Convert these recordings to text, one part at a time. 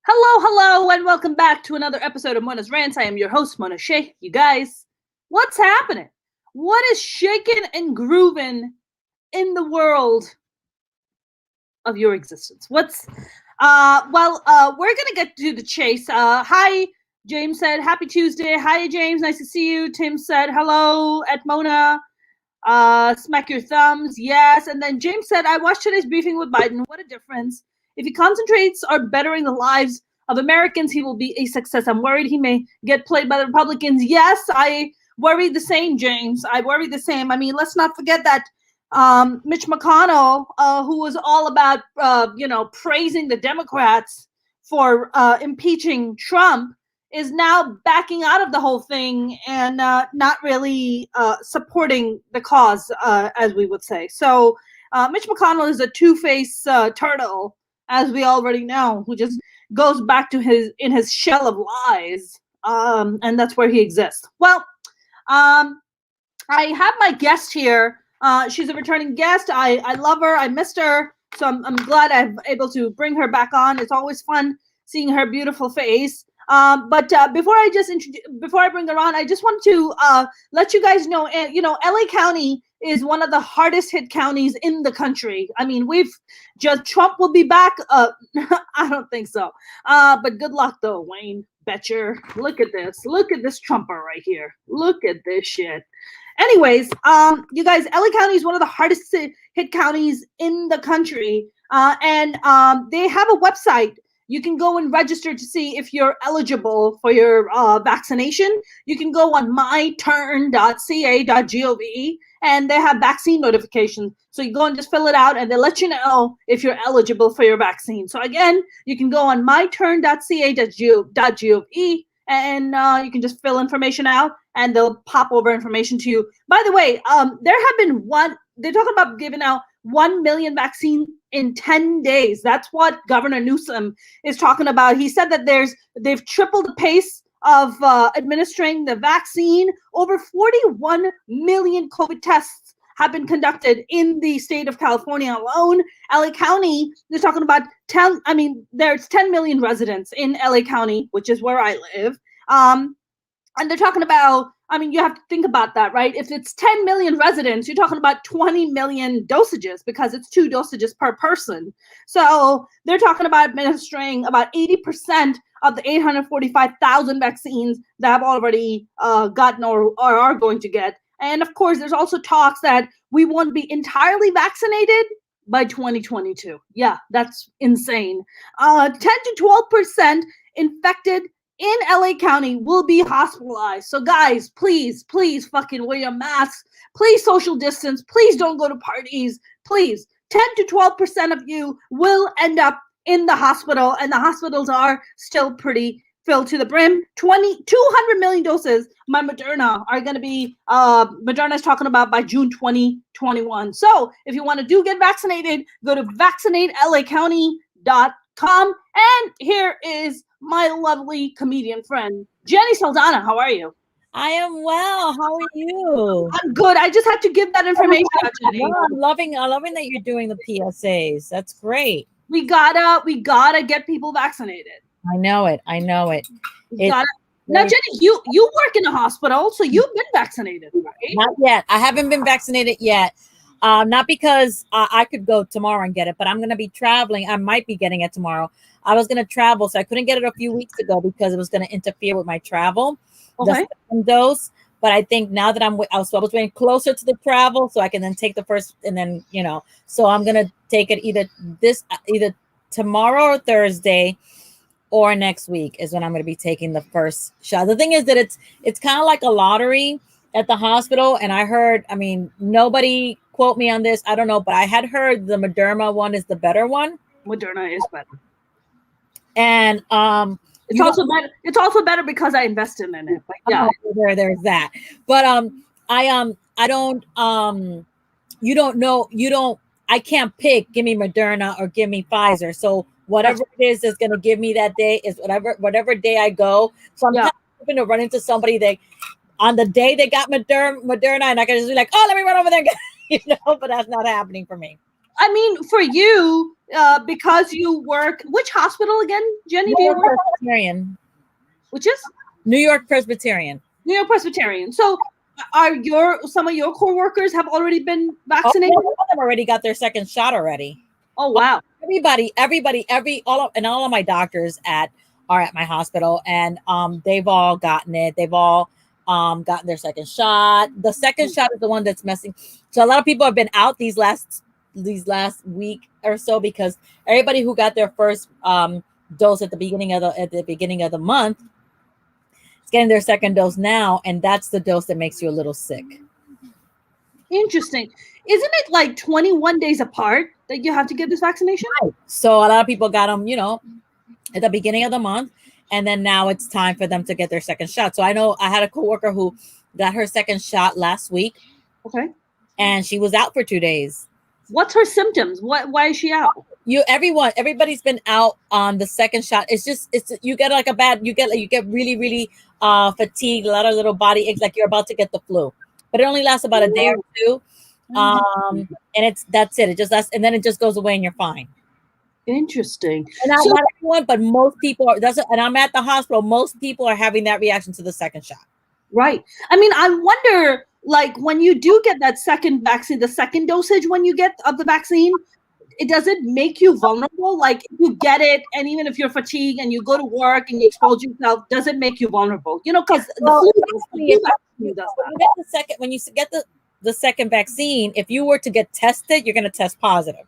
Hello, and welcome back to another episode of Mona's Rants. I am your host, Mona Shea. You guys, what's happening? What is shaking and grooving in the world of your existence? We're gonna get to the chase. Hi, James said, happy Tuesday. Hi, James, nice to see you. Tim said, hello at Mona. Smack your thumbs, yes. And then James said, I watched today's briefing with Biden. What a difference. If he concentrates on bettering the lives of Americans, he will be a success. I'm worried he may get played by the Republicans. Yes, I worry the same, James. I worry the same. I mean, let's not forget that Mitch McConnell, who was all about, praising the Democrats for impeaching Trump, is now backing out of the whole thing and not really supporting the cause, as we would say. So Mitch McConnell is a two-faced turtle, as we already know, who just goes back to his shell of lies, and that's where he exists. Well, I have my guest here. She's a returning guest. I love her. I missed her, so I'm glad I'm able to bring her back on. It's always fun seeing her beautiful face. But before I bring her on, I just want to let you guys know, LA County is one of the hardest hit counties in the country. I mean, Trump will be back. I don't think so. But good luck though, Wayne Betcher. Look at this Trumper right here. Look at this shit. Anyways, you guys, LA County is one of the hardest hit counties in the country. And they have a website. You can go and register to see if you're eligible for your vaccination. You can go on myturn.ca.gov, and they have vaccine notifications. So you go and just fill it out, and they let you know if you're eligible for your vaccine. So again, you can go on myturn.ca.gov, and you can just fill information out, and they'll pop over information to you. By the way, there have been they're talking about giving out 1 million vaccines in 10 days. That's what Governor Newsom is talking about. He said that they've tripled the pace of administering the vaccine. Over 41 million COVID tests have been conducted in the state of California alone. LA County, they're talking about there's 10 million residents in LA County, which is where I live. And they're talking about, you have to think about that, right? If it's 10 million residents, you're talking about 20 million dosages, because it's 2 dosages per person. So they're talking about administering about 80% of the 845,000 vaccines that have already gotten or are going to get. And of course, there's also talks that we won't be entirely vaccinated by 2022. Yeah, that's insane. 10 to 12% infected in LA County will be hospitalized. So guys, please fucking wear your masks. Please social distance. Please don't go to parties. Please, 10 to 12% of you will end up in the hospital, and the hospitals are still pretty filled to the brim. 200 million doses, my Moderna, are going to be, Moderna is talking about by June 2021. So if you want to get vaccinated, go to vaccinatelacounty.com. And here is my lovely comedian friend, Jenny Saldana. How are you? I am well. How are you? I'm good. I just had to give that information out, Jenny. Well, I'm loving that you're doing the PSAs. That's great. We gotta get people vaccinated. I know it. Now, Jenny, you work in a hospital, so you've been vaccinated, right? Not yet. I haven't been vaccinated yet. Not because I could go tomorrow and get it, but I'm going to be traveling. I might be getting it tomorrow. I was going to travel, so I couldn't get it a few weeks ago because it was going to interfere with my travel. Okay. The second dose. But I think now that I was waiting closer to the travel, so I can then take the first, and then so I'm going to take it either tomorrow or Thursday, or next week is when I'm going to be taking the first shot. The thing is that it's kind of like a lottery at the hospital, and I heard, nobody quote me on this, I don't know, but I had heard the Moderna one is the better one. Moderna is better. And it's also better because I invested in it. But yeah, there's that. But I can't pick, give me Moderna or give me Pfizer. So whatever it is that's going to give me that day is whatever day I go. So I'm kind of hoping to run into somebody that on the day they got Moderna, and I can just be like, oh, let me run over there and get, but that's not happening for me. I mean, for you, because you work, which hospital again, Jenny? Do you New York work? Presbyterian. Which is New York Presbyterian. New York Presbyterian. So, are some of your coworkers have already been Oh, vaccinated? some of them already got their second shot already. Oh wow! All of my doctors are at my hospital, and they've all gotten it. They've all gotten their second shot. The second shot is the one that's messing. So a lot of people have been out these last week or so, because everybody who got their first dose at the beginning of the month is getting their second dose now, and that's the dose that makes you a little sick. Interesting. Isn't it like 21 days apart that you have to get this vaccination? Right. So a lot of people got them, at the beginning of the month, and then now it's time for them to get their second shot. So I know I had a coworker who got her second shot last week. Okay. And she was out for 2 days. What's her symptoms? Why is she out? Everybody's been out on the second shot. You get really, really fatigued, a lot of little body aches, like you're about to get the flu. But it only lasts about a day or two. And that's it. It just lasts, and then it just goes away and you're fine. Interesting. And not everyone, but most people and I'm at the hospital, most people are having that reaction to the second shot. Right. I mean, I wonder, like, when you do get that second vaccine, the second dosage when you get of the vaccine, does it make you vulnerable? Like, if you get it, and even if you're fatigued and you go to work and you expose yourself, does it make you vulnerable? Because when you get the second vaccine, if you were to get tested, you're going to test positive.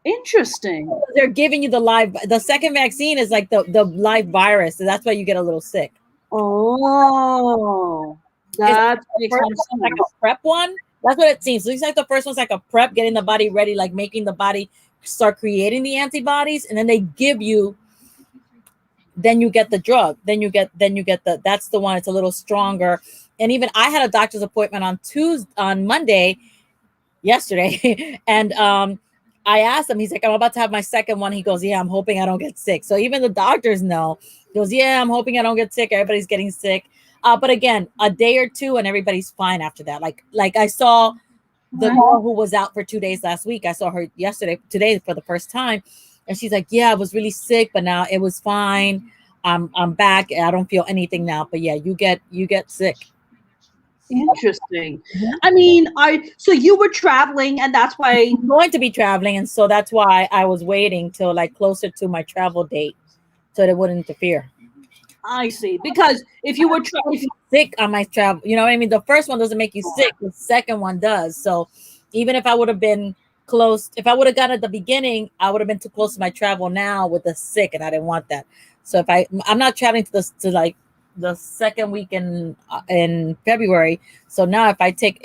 Interesting. They're giving you the second vaccine is like the live virus, so that's why you get a little sick. Oh, that makes sense. Like a prep one. That's what it seems. Looks like the first one's like a prep, getting the body ready, like making the body start creating the antibodies, and then they give you. Then you get the drug. Then you get that's the one. It's a little stronger. And even I had a doctor's appointment on Monday, yesterday, and I asked him. He's like, I'm about to have my second one. He goes, yeah, I'm hoping I don't get sick. So even the doctors know. He goes, yeah, I'm hoping I don't get sick. Everybody's getting sick. But again, a day or two and everybody's fine after that. Like I saw the girl who was out for 2 days last week. I saw her today for the first time. And she's like, yeah, I was really sick, but now it was fine. I'm back. I don't feel anything now. But yeah, you get sick. Interesting. I mean, so you were traveling, and that's why I'm going to be traveling, and so that's why I was waiting till like closer to my travel date, so that it wouldn't interfere. I see. Because if you were sick on my travel, you know what I mean? The first one doesn't make you sick. The second one does. So even if I would have been close, if I would have gone at the beginning, I would have been too close to my travel now with the sick, and I didn't want that. So if I'm not traveling to the second week in February. So now if I get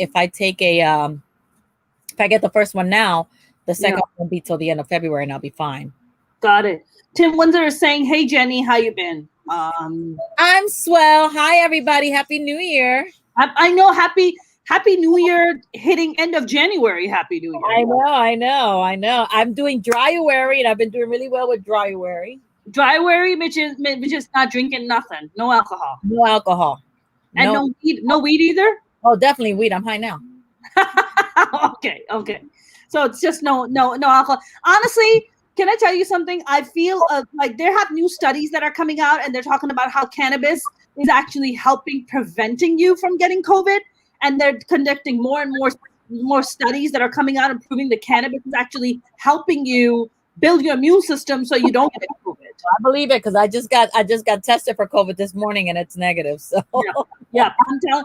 the first one now, the second one won't be till the end of February, and I'll be fine. Got it. Tim Windsor is saying, hey Jenny, how you been? I'm swell. Hi everybody. Happy New Year. I know. Happy New Year, hitting end of January. Happy New Year. I know. I'm doing Dryuary, and I've been doing really well with Dryuary. Dryuary, which is not drinking nothing, no alcohol. And no weed either. Oh, definitely weed. I'm high now. Okay. So it's just no alcohol. Honestly, can I tell you something? I feel like there have new studies that are coming out, and they're talking about how cannabis is actually helping preventing you from getting COVID, and they're conducting more and more studies that are coming out and proving that cannabis is actually helping you build your immune system so you don't get COVID. I believe it, because I just got tested for COVID this morning, and it's negative. So yeah. I'm telling.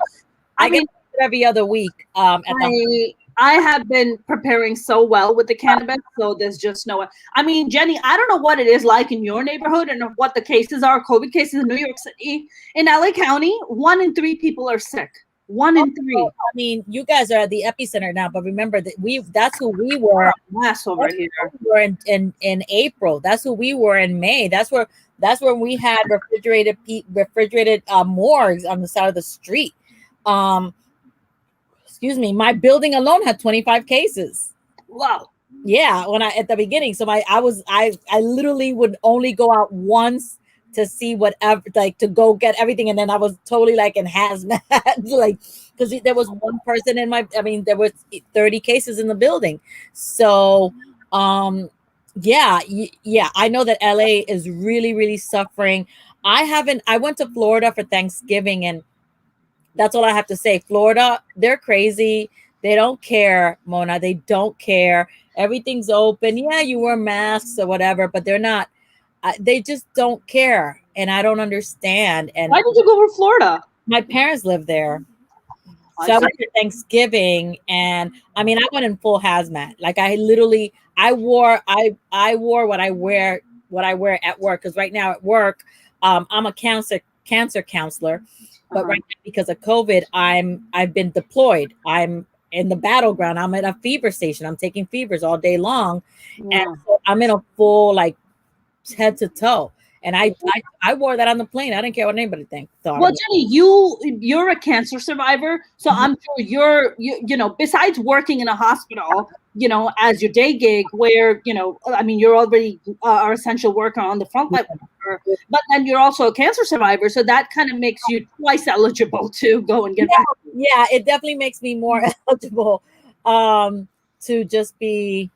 I get it every other week. I have been preparing so well with the cannabis, so there's just no. I mean, Jenny, I don't know what it is like in your neighborhood and what the cases are. COVID cases in New York City, in LA County, 1 in 3 people are sick. 1 in 3. I mean, you guys are at the epicenter now, but remember that that's who we were. Over here. We were in April. That's who we were in May. That's where we had refrigerated morgues on the side of the street. Excuse me. My building alone had 25 cases. Wow. Yeah, at the beginning. So I literally would only go out once to see whatever, like to go get everything. And then I was totally like in hazmat, like, because there was one person in my, I mean, there was 30 cases in the building. So, yeah, I know that LA is really, really suffering. I went to Florida for Thanksgiving, and that's all I have to say. Florida, they're crazy. They don't care, Mona. They don't care. Everything's open. Yeah, you wear masks or whatever, but they're not. They just don't care, and I don't understand. And why did you go to Florida? my parents live there. I So I see. went to Thanksgiving, and I mean, I went in full hazmat. Like I literally, I wore what I wear at work. Because right now at work, I'm a cancer counselor, but right now because of COVID, I've been deployed. I'm in the battleground. I'm at a fever station. I'm taking fevers all day long, and so I'm in a full like head to toe. And I wore that on the plane. I didn't care what anybody thought. Well, Jenny, you're a cancer survivor, so I'm sure you know, besides working in a hospital, you know, as your day gig, where, you know, I mean, you're already our essential worker on the front line, but then you're also a cancer survivor, so that kind of makes you twice eligible to go and get back. Yeah, it definitely makes me more eligible to just be,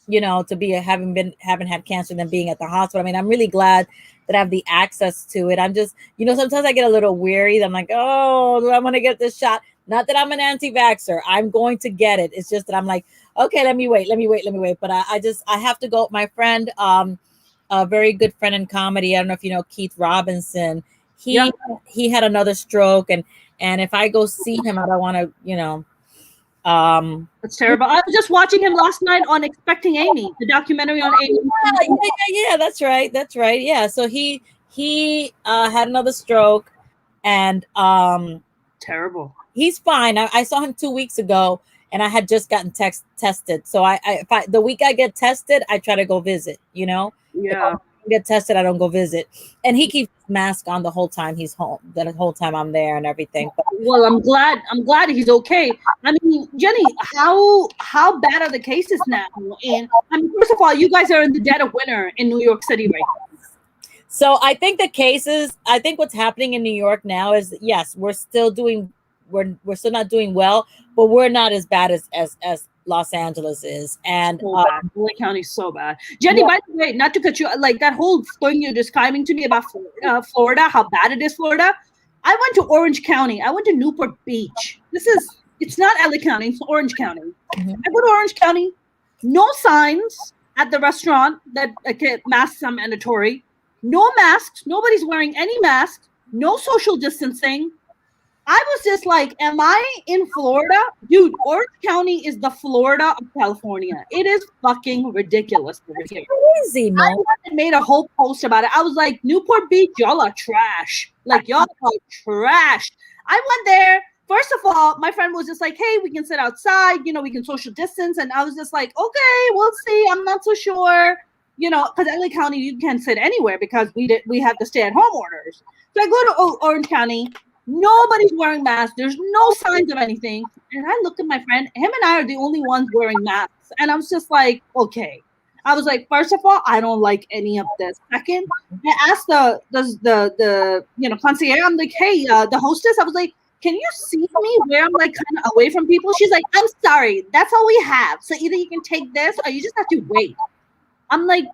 you know, to be having had cancer than being at the hospital. I mean, I'm really glad that I have the access to it. I'm just, you know, sometimes I get a little weary. I'm like, oh, do I want to get this shot? Not that I'm an anti-vaxxer. I'm going to get it. It's just that I'm like, okay, let me wait. But I have to go. My friend, a very good friend in comedy, I don't know if you know Keith Robinson. He had another stroke, and if I go see him, I don't want to, you know. That's terrible. I was just watching him last night on Expecting Amy, the documentary on Amy. Yeah, that's right. Yeah, so he had another stroke, and terrible. He's fine. I saw him 2 weeks ago, and I had just gotten tested. So the week I get tested, I try to go visit. You know, if I get tested, I don't go visit. And he keeps his mask on the whole time he's home. The whole time I'm there and everything. But, well, I'm glad he's okay. I mean, Jenny, how bad are the cases now? And I mean, first of all, you guys are in the dead of winter in New York City right now. So I think what's happening in New York now is, yes, we're still not doing well, but we're not as bad as Los Angeles is. And so bad. LA County's so bad. Jenny, by the way, not to cut you, like that whole thing you're describing to me about Florida, how bad it is, Florida. I went to Orange County. I went to Newport Beach. It's not LA County, it's Orange County. I go to Orange County, no signs at the restaurant that masks are mandatory. No masks. Nobody's wearing any masks. No social distancing. I was just like, am I in Florida? Dude, Orange County is the Florida of California. It is fucking ridiculous over here. Crazy, man. I made a whole post about it. I was like, Newport Beach, y'all are trash. Like, y'all are trash. I went there. First of all, my friend was just like, hey, we can sit outside. You know, we can social distance. And I was just like, okay, we'll see. I'm not so sure. You know, because LA County, you can't sit anywhere because we have the stay-at-home orders. So I go to Orange County. Nobody's wearing masks. There's no signs of anything. And I looked at my friend. Him and I are the only ones wearing masks. And I was just like, okay. I was like, first of all, I don't like any of this. Second, I asked the concierge. I'm like, hey, the hostess. I was like, can you see me where I'm like kind of away from people? She's like, I'm sorry. That's all we have. So either you can take this or you just have to wait. I'm like,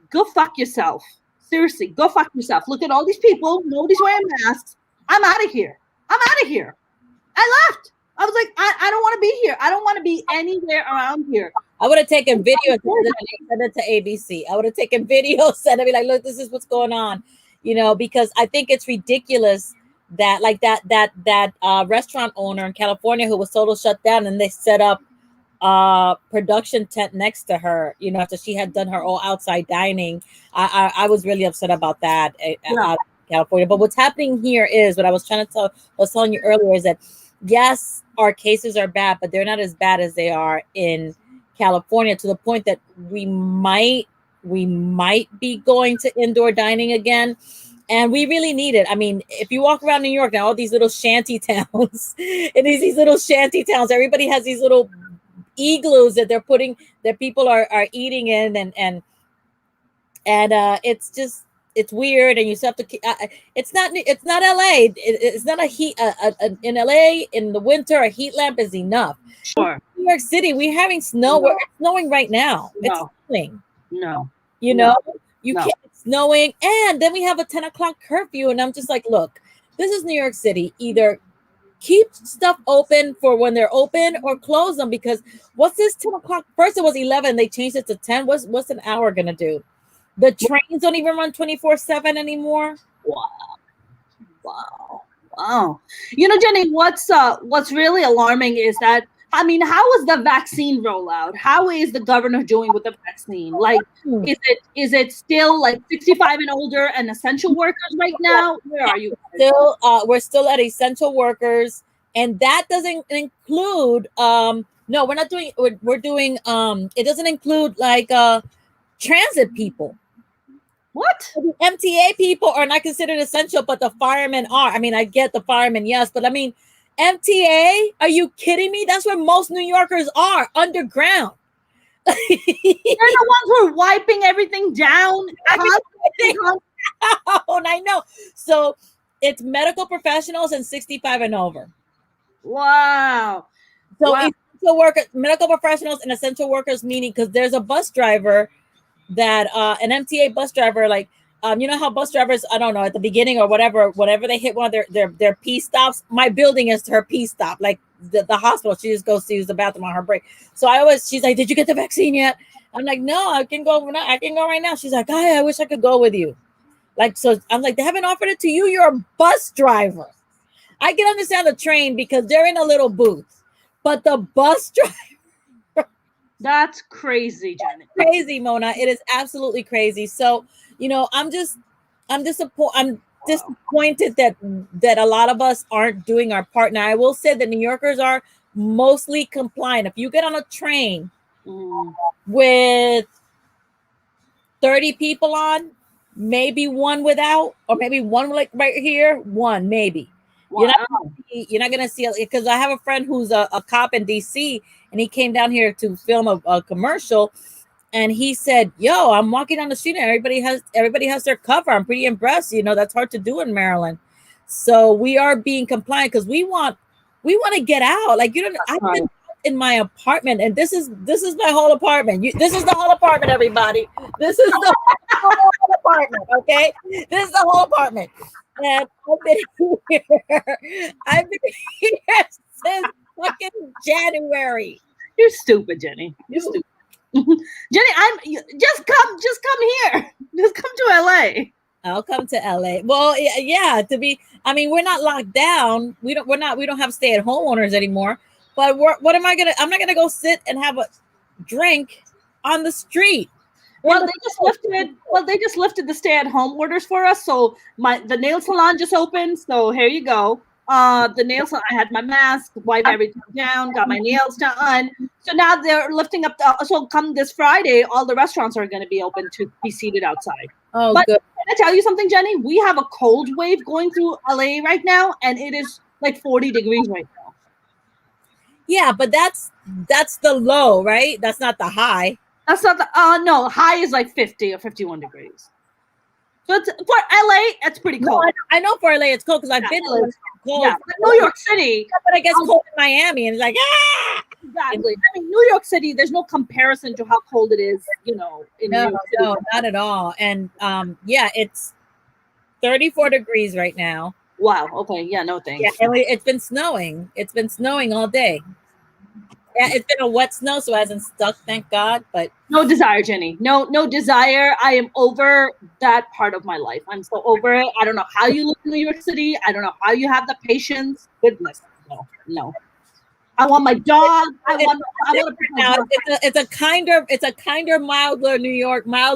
go fuck yourself. Seriously, go fuck yourself. Look at all these people. Nobody's wearing masks. I'm out of here. I left. I was like, I don't want to be here. I don't want to be anywhere around here. I would have taken video and sent it to ABC. I would have taken video, sent it, be like, look, this is what's going on. You know, because I think it's ridiculous that like that restaurant owner in California who was total shut down, and they set up production tent next to her, you know, after she had done her all outside dining. I was really upset about that. California. But what's happening here is what I was telling you earlier is that yes, our cases are bad, but they're not as bad as they are in California, to the point that we might be going to indoor dining again. And we really need it. I mean, if you walk around New York now, all these little shanty towns, and these little shanty towns, everybody has these little igloos that they're putting, that people are eating in, and it's just, it's weird, and you still have to. It's not LA. It's not a heat. In LA in the winter, a heat lamp is enough. Sure. New York City, we're having snow. No. It's snowing right now. No. It's snowing. No. You know, you can't. It's snowing, and then we have a 10 o'clock curfew, and I'm just like, look, this is New York City. Either keep stuff open for when they're open, or close them, because what's this 10 o'clock? First it was 11, they changed it to 10. What's an hour gonna do? The trains don't even run 24/7 anymore. Wow. You know, Jenny, what's really alarming is that, I mean, how is the vaccine rollout? How is the governor doing with the vaccine? Like, is it still like 65 and older and essential workers right now? Where are you? We're still at essential workers, and that doesn't include no, we're not doing we're doing it doesn't include like transit people. What? The MTA people are not considered essential, but the firemen are. I mean, I get the firemen, yes, but I mean, MTA, are you kidding me? That's where most New Yorkers are, underground. They're the ones who are wiping everything down. I know. So it's medical professionals and 65 and over. Wow. So essential workers, medical professionals and essential workers, meaning, because there's a bus driver that an MTA bus driver, like you know how bus drivers, I don't know, at the beginning or whatever they hit one of their pee stops. My building is her pee stop, like the hospital. She just goes to use the bathroom on her break. So she's like, did you get the vaccine yet? I'm like, no, I can go right now. She's like, I wish I could go with you. Like, so I'm like, they haven't offered it to you. You're a bus driver. I can understand the train because they're in a little booth, but the bus driver. That's crazy, Jenny. Crazy, Mona. It is absolutely crazy. So, you know, I'm disappointed that a lot of us aren't doing our part. Now, I will say that New Yorkers are mostly compliant. If you get on a train with 30 people on, maybe one without, or maybe one like right here, one maybe. Wow. You're not gonna see it, because I have a friend who's a cop in DC, and he came down here to film a commercial, and he said, yo, I'm walking down the street and everybody has their cover. I'm pretty impressed. You know, that's hard to do in Maryland. So we are being compliant because we want to get out. Like, you don't, I've been in my apartment, and this is my whole apartment. This is the whole apartment, everybody. This is the whole apartment, okay? This is the whole apartment. And I've been here since fucking January. You're stupid, Jenny. You're stupid. Jenny, just come here. Just come to LA. I'll come to LA. Well, yeah, we're not locked down. We don't have stay-at-home owners anymore. But what am I gonna? I'm not gonna go sit and have a drink on the street. Well, they just lifted the stay-at-home orders for us. So the nail salon just opened. So here you go. The nail salon, I had my mask, wiped everything down, got my nails done. So now they're lifting up. So come this Friday, all the restaurants are going to be open to be seated outside. Oh, but good. Can I tell you something, Jenny? We have a cold wave going through LA right now, and it is like 40 degrees right now. Yeah, but that's the low, right? That's not the high. That's not the no, high is like 50 or 51 degrees. So for LA, it's pretty cold. No, I know for LA it's cold because I've been cold. Yeah, but New York City. Yeah, but I guess cold in Miami, and it's like, ah! Exactly. I mean, New York City, there's no comparison to how cold it is, you know, in New York City. No, not at all. And yeah, it's 34 degrees right now. Wow. Okay. Yeah, no thanks. Yeah, and it's been snowing. It's been snowing all day. Yeah, it's been a wet snow, so it hasn't stuck, thank God. But no desire, Jenny. No desire. I am over that part of my life. I'm so over it. I don't know how you live in New York City. I don't know how you have the patience. Goodness, no. I want my dog. It's a kinder, milder New York now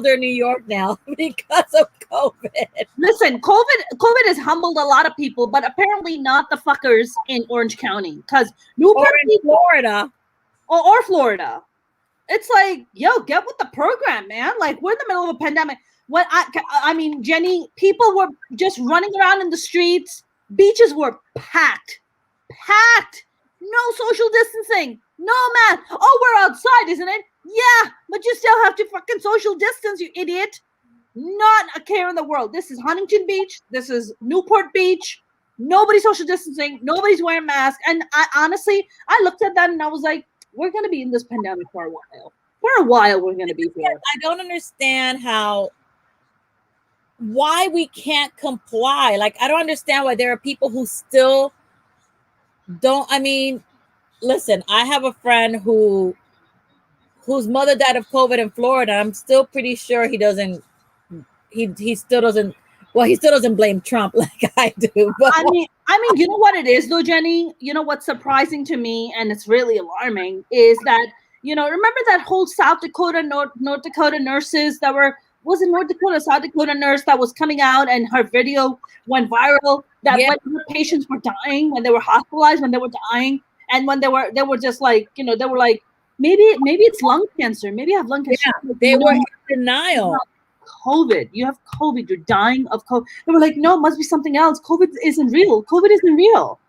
because of COVID. Listen, COVID has humbled a lot of people, but apparently not the fuckers in Orange County, because Florida. Or Florida. It's like, yo, get with the program, man. Like, we're in the middle of a pandemic. I mean, Jenny, people were just running around in the streets. Beaches were packed. No social distancing. No, man. Oh, we're outside, isn't it? Yeah, but you still have to fucking social distance, you idiot. Not a care in the world. This is Huntington Beach. This is Newport Beach. Nobody's social distancing. Nobody's wearing masks. And I honestly, I looked at that and I was like, we're going to be in this pandemic for a while. For a while, we're going to be here. I don't understand why we can't comply. Like, I don't understand why there are people who still don't. I mean, listen, I have a friend whose mother died of COVID in Florida. I'm still pretty sure he still doesn't blame Trump like I do. But I mean, you know what it is though, Jenny? You know what's surprising to me, and it's really alarming, is that, remember that whole South Dakota, North Dakota nurses that was it North Dakota, South Dakota nurse that was coming out and her video went viral, that when the patients were dying, when they were hospitalized, when they were dying, and when they were just like, they were like, maybe it's lung cancer. Maybe I have lung cancer. Yeah, they were in denial. COVID. You have COVID. You're dying of COVID. They were like, no, it must be something else. COVID isn't real. COVID isn't real.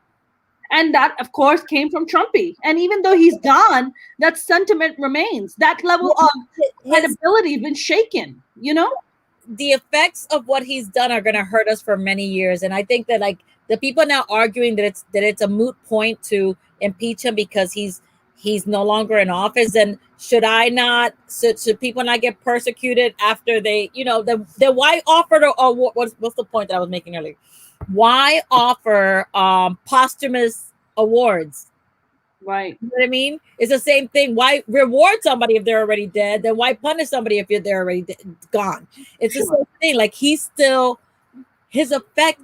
And that, of course, came from Trumpy. And even though he's gone, that sentiment remains. That level of credibility has been shaken, The effects of what he's done are going to hurt us for many years. And I think that, like, the people now arguing that it's a moot point to impeach him because he's no longer in office, and should people not get persecuted after they, why offer what's the point that I was making earlier? Why offer posthumous awards? Right. You know what I mean? It's the same thing. Why reward somebody if they're already dead? Then why punish somebody if they're already gone? It's the same thing. Like, he's still, his effect,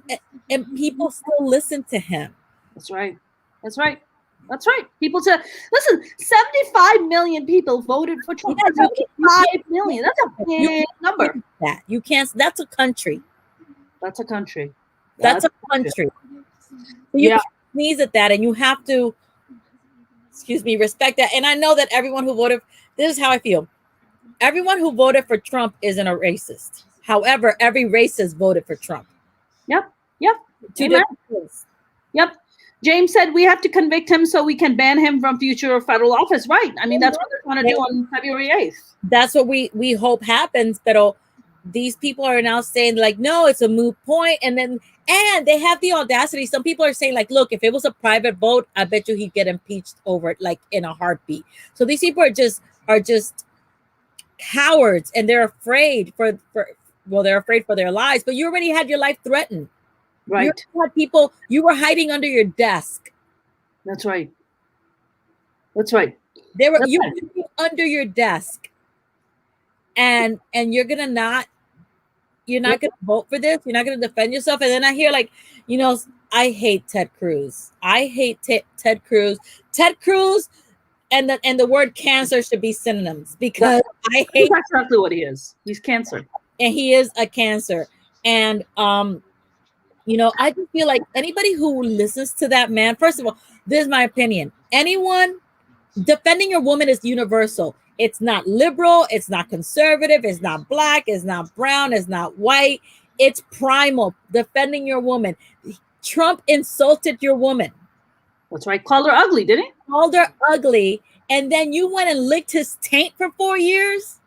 and people still listen to him. That's right. That's right. That's right. People say, listen, 75 million people voted for Trump. 75 million. That's a big number. You can't. That's a country. That's a country. That's a country. So you can't sneeze at that, and you have to, respect that. And I know that everyone who voted, this is how I feel. Everyone who voted for Trump isn't a racist. However, every racist voted for Trump. Yep. Two different things. Yep. James said we have to convict him so we can ban him from future federal office. Right. I mean, that's what they're trying to do on February 8th. That's what we hope happens. But these people are now saying, like, no, it's a moot point. And they have the audacity. Some people are saying, like, look, if it was a private vote, I bet you he'd get impeached over it, like, in a heartbeat. So these people are just cowards, and they're afraid they're afraid for their lives. But you already had your life threatened. Right. You were hiding under your desk. That's right. You were under your desk. And you're not gonna vote for this. You're not gonna defend yourself. And then I hear, like, I hate Ted Cruz. Ted Cruz. Ted Cruz and the word cancer should be synonyms, because I hate. That's exactly what he is. He's cancer. And he is a cancer. And I just feel like anybody who listens to that man, first of all, this is my opinion. Anyone defending your woman is universal. It's not liberal. It's not conservative. It's not black. It's not brown. It's not white. It's primal. Defending your woman. Trump insulted your woman. That's right. Called her ugly, didn't he? Called her ugly. And then you went and licked his taint for 4 years.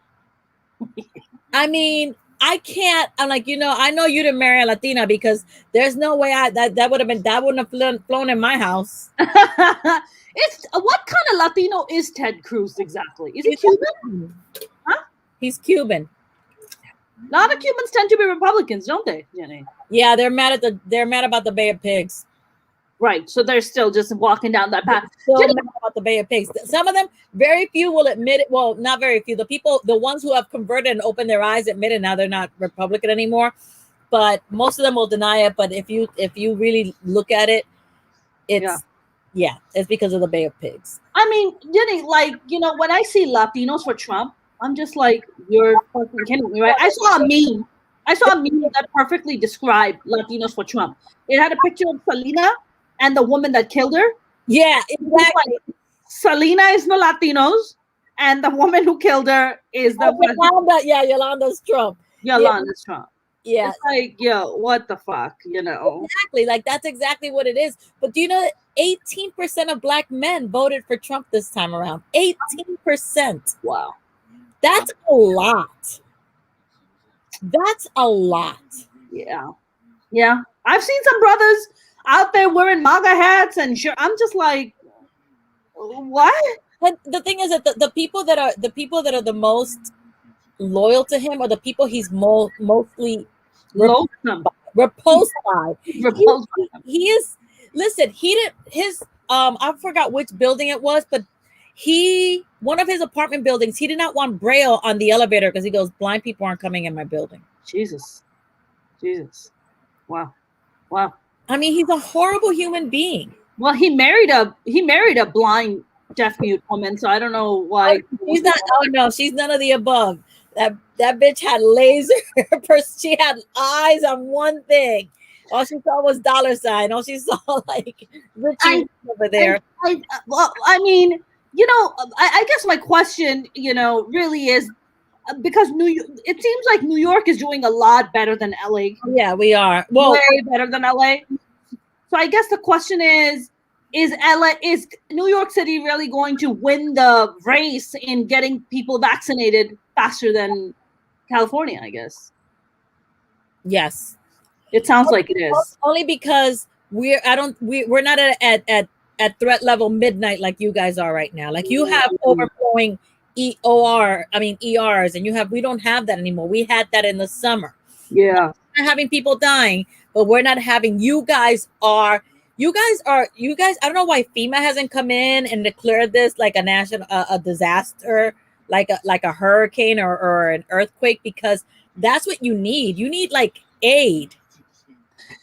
I mean, I can't. I'm like, I know you didn't marry a Latina, because there's no way that wouldn't have flown in my house. It's what kind of Latino is Ted Cruz exactly? Is he Cuban? Huh? He's Cuban. A lot of Cubans tend to be Republicans, don't they, Jenny? Yeah, they're mad about the Bay of Pigs. Right. So they're still just walking down that path. Mad about the Bay of Pigs. Some of them, very few will admit it. Well, not very few. The ones who have converted and opened their eyes admit it. Now they're not Republican anymore. But most of them will deny it. But if you really look at it, it's because of the Bay of Pigs. I mean, Jenny, like, when I see Latinos for Trump, I'm just like, you're fucking kidding me, right? I saw a meme that perfectly described Latinos for Trump. It had a picture of Selena and the woman that killed her. Yeah, exactly. Like, Selena is the Latinos, and the woman who killed her is the Yolanda. Yeah, Yolanda's Trump. Yolanda's Trump. Yeah. It's like, yo, what the fuck, Exactly. Like, that's exactly what it is. But do you know that 18% of black men voted for Trump this time around? 18%. Wow. That's a lot. That's a lot. Yeah. Yeah. I've seen some brothers out there wearing MAGA hats and sure. I'm just like, what? And the thing is that the people that are the most loyal to him are the people he's mostly Loathsome. repulsed by. Repulsed. He is. Listen, he did his. I forgot which building it was, but one of his apartment buildings, he did not want Braille on the elevator because he goes, blind people aren't coming in my building. Jesus. Wow. I mean, he's a horrible human being. Well, he married a blind deaf mute woman, so I don't know why. She's not. Oh no, she's none of the above. That bitch had laser. She had eyes on one thing. All she saw was dollar sign. All she saw like Richie over there. I mean, I guess my question, really is because it seems like New York is doing a lot better than LA. Yeah, we are. Well, way better than LA. So I guess the question is New York City really going to win the race in getting people vaccinated faster than California, I guess? Yes. It sounds like it is. Only because we're not at threat level midnight like you guys are right now. Like you have overflowing ERs, and we don't have that anymore. We had that in the summer. Yeah. We're not having people dying, but we're not having you guys. I don't know why FEMA hasn't come in and declared this like a national a disaster, like a hurricane or an earthquake, because that's what you need. You need like aid.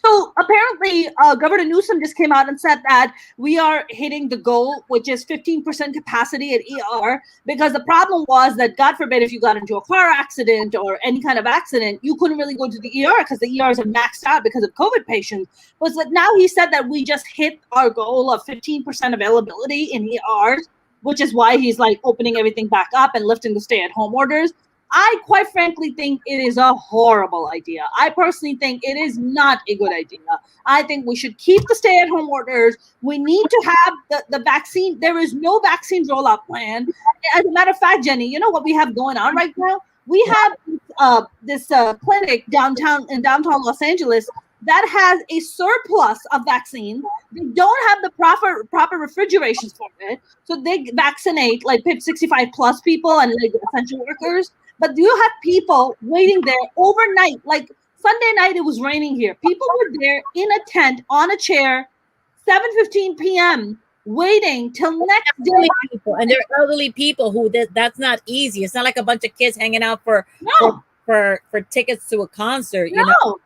So apparently, Governor Newsom just came out and said that we are hitting the goal, which is 15% capacity at ER, because the problem was that, God forbid, if you got into a car accident or any kind of accident, you couldn't really go to the ER because the ERs are maxed out because of COVID patients. But now he said that we just hit our goal of 15% availability in ERs, which is why he's like opening everything back up and lifting the stay-at-home orders. I quite frankly think it is a horrible idea. I personally think it is not a good idea. I think we should keep the stay-at-home orders. We need to have the vaccine. There is no vaccine rollout plan. As a matter of fact, Jenny, you know what we have going on right now? We have this clinic in downtown Los Angeles that has a surplus of vaccine. They don't have the proper refrigerations for it. So they vaccinate like 65 plus people and like essential workers. But you have people waiting there overnight. Like Sunday night, it was raining here. People were there in a tent on a chair, 7:15 p.m., waiting till next day. And they're elderly people who that's not easy. It's not like a bunch of kids hanging out for tickets to a concert. No.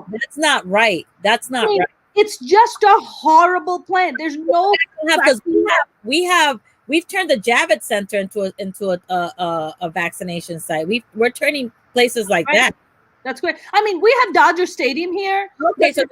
That's not right. That's not right. It's just a horrible plan. There's no because we've turned the Javits Center into a vaccination site. We're turning places like that. That's great. I mean, we have Dodger Stadium here. Okay, so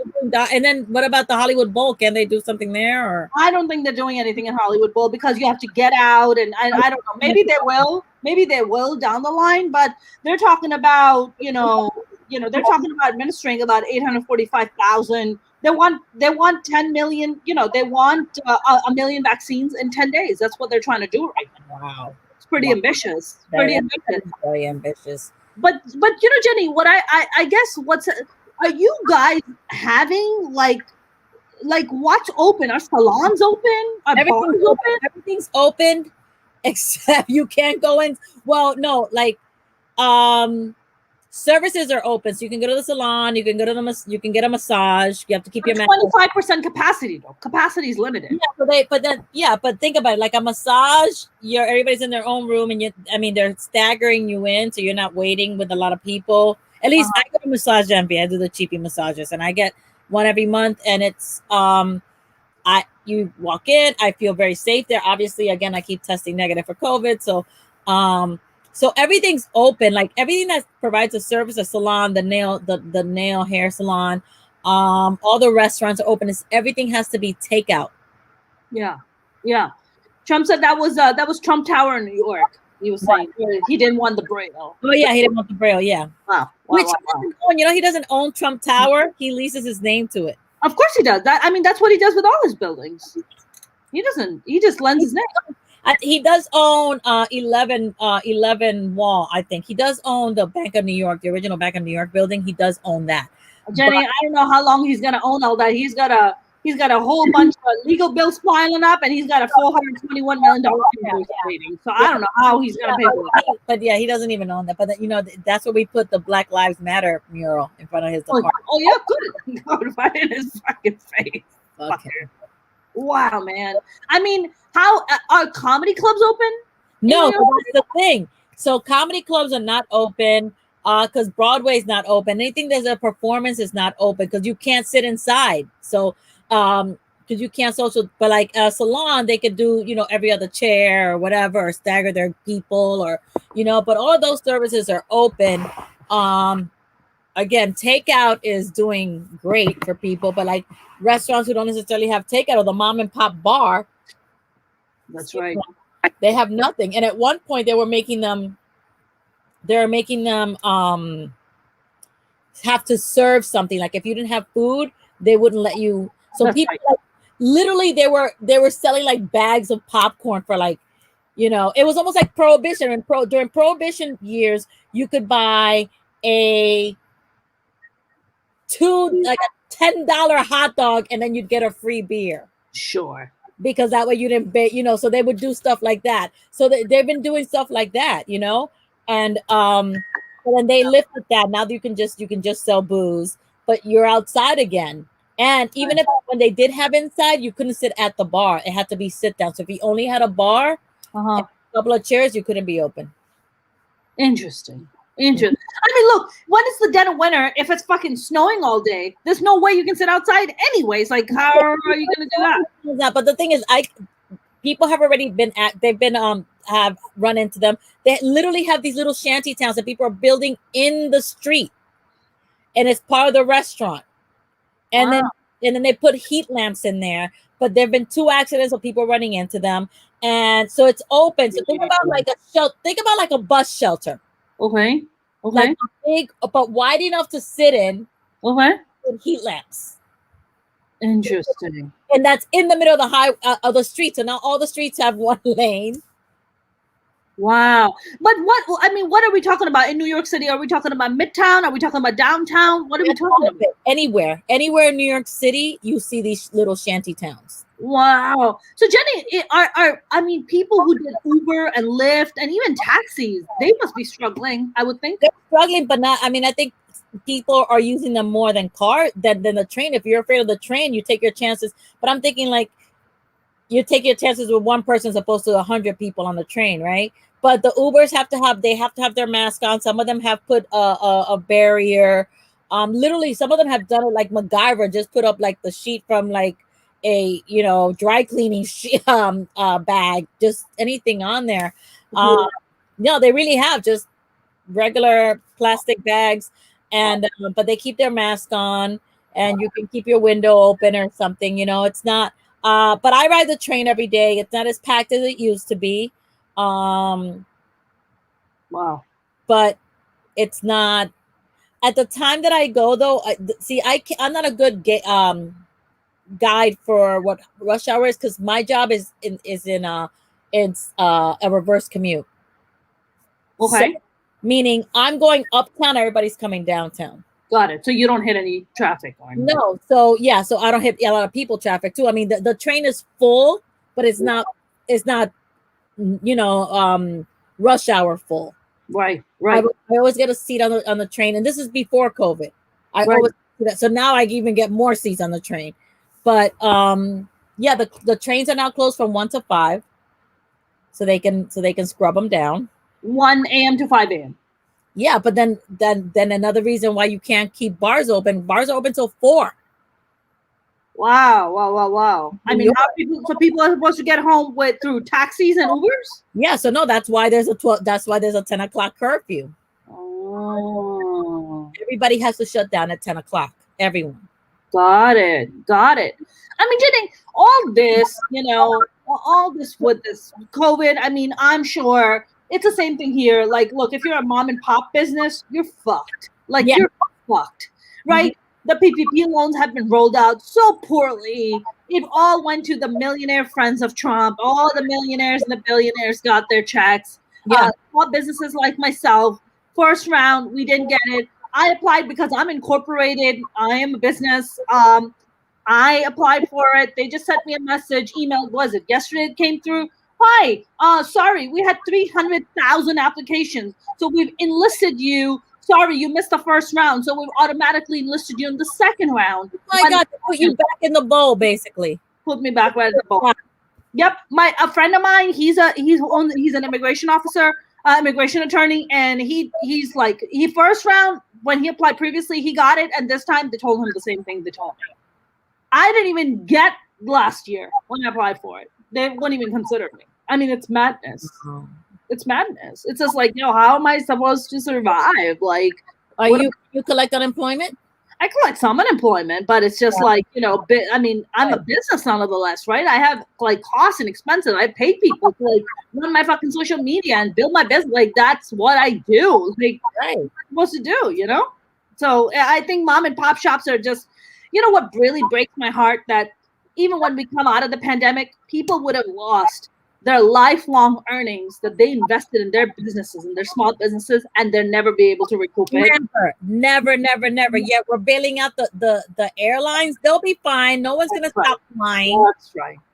and then what about the Hollywood Bowl? Can they do something there? Or I don't think they're doing anything in Hollywood Bowl because you have to get out, and I don't know. Maybe they will. Maybe they will down the line. But they're talking about they're talking about administering about 845,000. They want 10 million. They want a million vaccines in 10 days. That's what they're trying to do right now. Wow, it's pretty ambitious. Very ambitious. But Jenny, what I guess are you guys having like what's open? Are salons open? Are bars open? Everything's open except you can't go in. Well, no, like services are open, so you can go to the salon, you can get a massage. You have to keep your 25% capacity though. Capacity is limited. Yeah, but think about it, like a massage. Everybody's in their own room, and they're staggering you in, so you're not waiting with a lot of people. At least I go to Massage Envy. I do the cheapie massages, and I get one every month, and it's you walk in. I feel very safe there. Obviously, again, I keep testing negative for COVID, so so everything's open, like everything that provides a service, a salon, the nail hair salon, all the restaurants are open. Everything has to be takeout. Yeah. Trump said that was Trump Tower in New York. He was saying he didn't want the Braille. Oh yeah, he didn't want the Braille. Yeah. Wow. He doesn't own Trump Tower. He leases his name to it. Of course he does. That's what he does with all his buildings. He doesn't. He just lends his name. He does own 11 Wall. I think he does own the Bank of New York, the original Bank of New York building. He does own that. Jenny, I don't know how long he's gonna own all that. He's got a whole bunch of legal bills piling up, and he's got a $421 million rating. So I don't know how he's gonna pay for that. But yeah, he doesn't even own that. But that's where we put the Black Lives Matter mural in front of his apartment. Oh yeah, good. God, right in his fucking face. Okay. Wow, man. I mean, how are comedy clubs open? No, so that's the thing. So comedy clubs are not open. Because Broadway's not open. Anything there's a performance is not open because you can't sit inside. So because you can't social, but like a salon, they could do, every other chair or whatever, or stagger their people, or but all of those services are open. Again, takeout is doing great for people, but like restaurants who don't necessarily have takeout, or the mom and pop bar, that's right, they have nothing. And at one point they were making them have to serve something. Like if you didn't have food, they wouldn't let you. So that's people right. Literally they were selling like bags of popcorn for like, it was almost like Prohibition. And during Prohibition years, you could buy a $10 hot dog and then you'd get a free beer. Sure. Because that way you didn't pay, so they would do stuff like that. So they've been doing stuff like that, and then they lifted that. Now you can just sell booze, but you're outside again. And even if when they did have inside, you couldn't sit at the bar. It had to be sit down. So if you only had a bar, and a couple of chairs, you couldn't be open. Interesting. I mean, look, when it's the dead of winter, if it's fucking snowing all day, there's no way you can sit outside anyways. Like, how are you going to do that? But the thing is, people have already have run into them. They literally have these little shanty towns that people are building in the street, and it's part of the restaurant. And then they put heat lamps in there. But there've been 2 accidents of people running into them, and so it's open. So think about like a bus shelter. Okay. Like a big, but wide enough to sit in. Okay. With heat lamps. Interesting. And that's in the middle of of the street. So now all the streets have one lane. Wow. But what are we talking about in New York City? Are we talking about Midtown? Are we talking about downtown? What are we talking about? Anywhere in New York City, you see these little shanty towns. Wow. So Jenny, people who did Uber and Lyft and even taxis, they must be struggling, I would think. They're struggling, but not, I think people are using them more than the train. If you're afraid of the train, you take your chances. But I'm thinking like you take your chances with one person as opposed to 100 people on the train, right? But the Ubers have to have their mask on. Some of them have put a barrier. Literally, some of them have done it like MacGyver, just put up like the sheet from like a dry cleaning bag, just anything on there. No, they really have just regular plastic bags, and but they keep their mask on, and you can keep your window open or something. It's not. But I ride the train every day. It's not as packed as it used to be. Wow. But it's not. At the time that I go, though, I'm not a good guide for what rush hour is, because my job is a reverse commute. Okay. So, meaning I'm going uptown, everybody's coming downtown. Got it. So you don't hit any traffic or anything. No. So yeah, so I don't hit a lot of people traffic too. I mean, the train is full, but it's not rush hour full. Right. I always get a seat on the train, and this is before COVID. Always do that. So now I even get more seats on the train. But the trains are now closed from 1 to 5, so they can scrub them down. 1 a.m. to 5 a.m. Yeah, but then another reason why you can't keep bars open. Bars are open till 4. Wow. I mean, people are supposed to get home through taxis and Ubers? Yeah, so no, that's why there's a 10 o'clock curfew. Oh. Everybody has to shut down at 10 o'clock. Everyone. Got it. I mean, Jenny, all this with this COVID, I mean, I'm sure it's the same thing here. Like, look, if you're a mom and pop business, you're fucked. Like, you're fucked, right? Mm-hmm. The PPP loans have been rolled out so poorly. It all went to the millionaire friends of Trump. All the millionaires and the billionaires got their checks. Yeah. Small businesses like myself, first round, we didn't get it. I applied because I'm incorporated. I am a business. I applied for it. They just sent me a message, email, was it yesterday it came through? Hi, sorry, we had 300,000 applications. So we've enlisted you. Sorry, you missed the first round. So we've automatically enlisted you in the second round. Oh my God, to put you back in the bowl, basically. Put me back right in the bowl. Yep. A friend of mine, he's an immigration officer, immigration attorney, and he's like, first round, when he applied previously, he got it, and this time they told him the same thing they told me. I didn't even get last year when I applied for it. They wouldn't even consider me. I mean, it's madness. It's madness. It's just like, how am I supposed to survive? Like, you collect unemployment? I collect some unemployment, but it's just like, I mean, I'm a business nonetheless, right? I have like costs and expenses. I pay people to like run my fucking social media and build my business. Like, that's what I do. Like, what I'm supposed to do, So I think mom and pop shops are just, what really breaks my heart, that even when we come out of the pandemic, people would have lost their lifelong earnings that they invested in their businesses and their small businesses, and they'll never be able to recoup it. Never. Yeah, we're bailing out the airlines. They'll be fine. No one's gonna stop flying.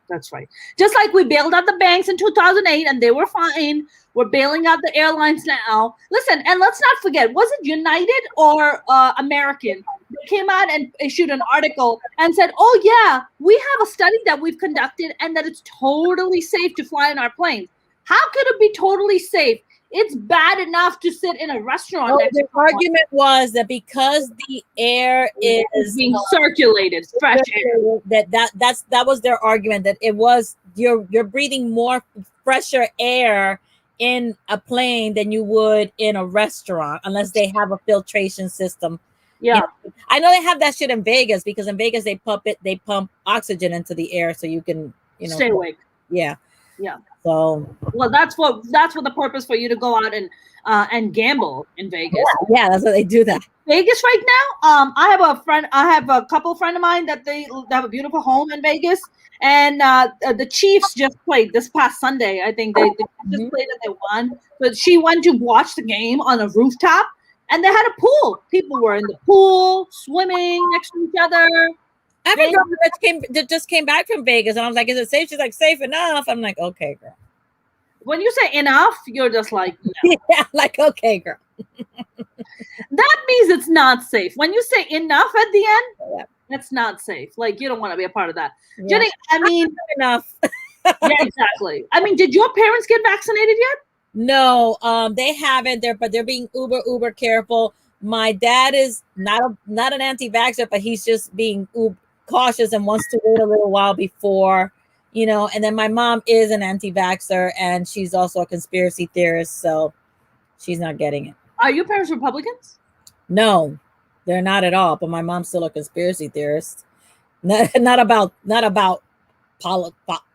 That's right. Just like we bailed out the banks in 2008 and they were fine, we're bailing out the airlines now. Listen, and let's not forget, was it United or American? They came out and issued an article and said, oh yeah, we have a study that we've conducted and that it's totally safe to fly in our planes. How could it be totally safe? It's bad enough to sit in a restaurant. The argument was that because the air is being circulated, fresh air. That was their argument, that it was you're breathing more fresher air in a plane than you would in a restaurant, unless they have a filtration system. Yeah, I know they have that shit in Vegas, because in Vegas they pump oxygen into the air so you can stay awake. Yeah. So that's what the purpose for you to go out and gamble in Vegas. Yeah, that's what they do that. Vegas right now. I have a couple friend of mine that they have a beautiful home in Vegas, and the Chiefs just played this past Sunday. I think they just played and they won. But she went to watch the game on a rooftop, and they had a pool. People were in the pool swimming next to each other. I have a girl that just came back from Vegas, and I was like, "Is it safe?" She's like, "Safe enough." I'm like, "Okay, girl." When you say enough, you're just like, no. Yeah, like, okay, girl. That means it's not safe. When you say enough at the end, that's not safe. Like, you don't want to be a part of that. Yeah. Jenny, I mean, enough. Yeah, exactly. I mean, did your parents get vaccinated yet? No, they haven't. But they're being uber careful. My dad is not an anti-vaxxer, but he's just being cautious and wants to wait a little while before, and then my mom is an anti-vaxxer, and she's also a conspiracy theorist, so she's not getting it. Are your parents Republicans? No, they're not at all, but my mom's still a conspiracy theorist. Not about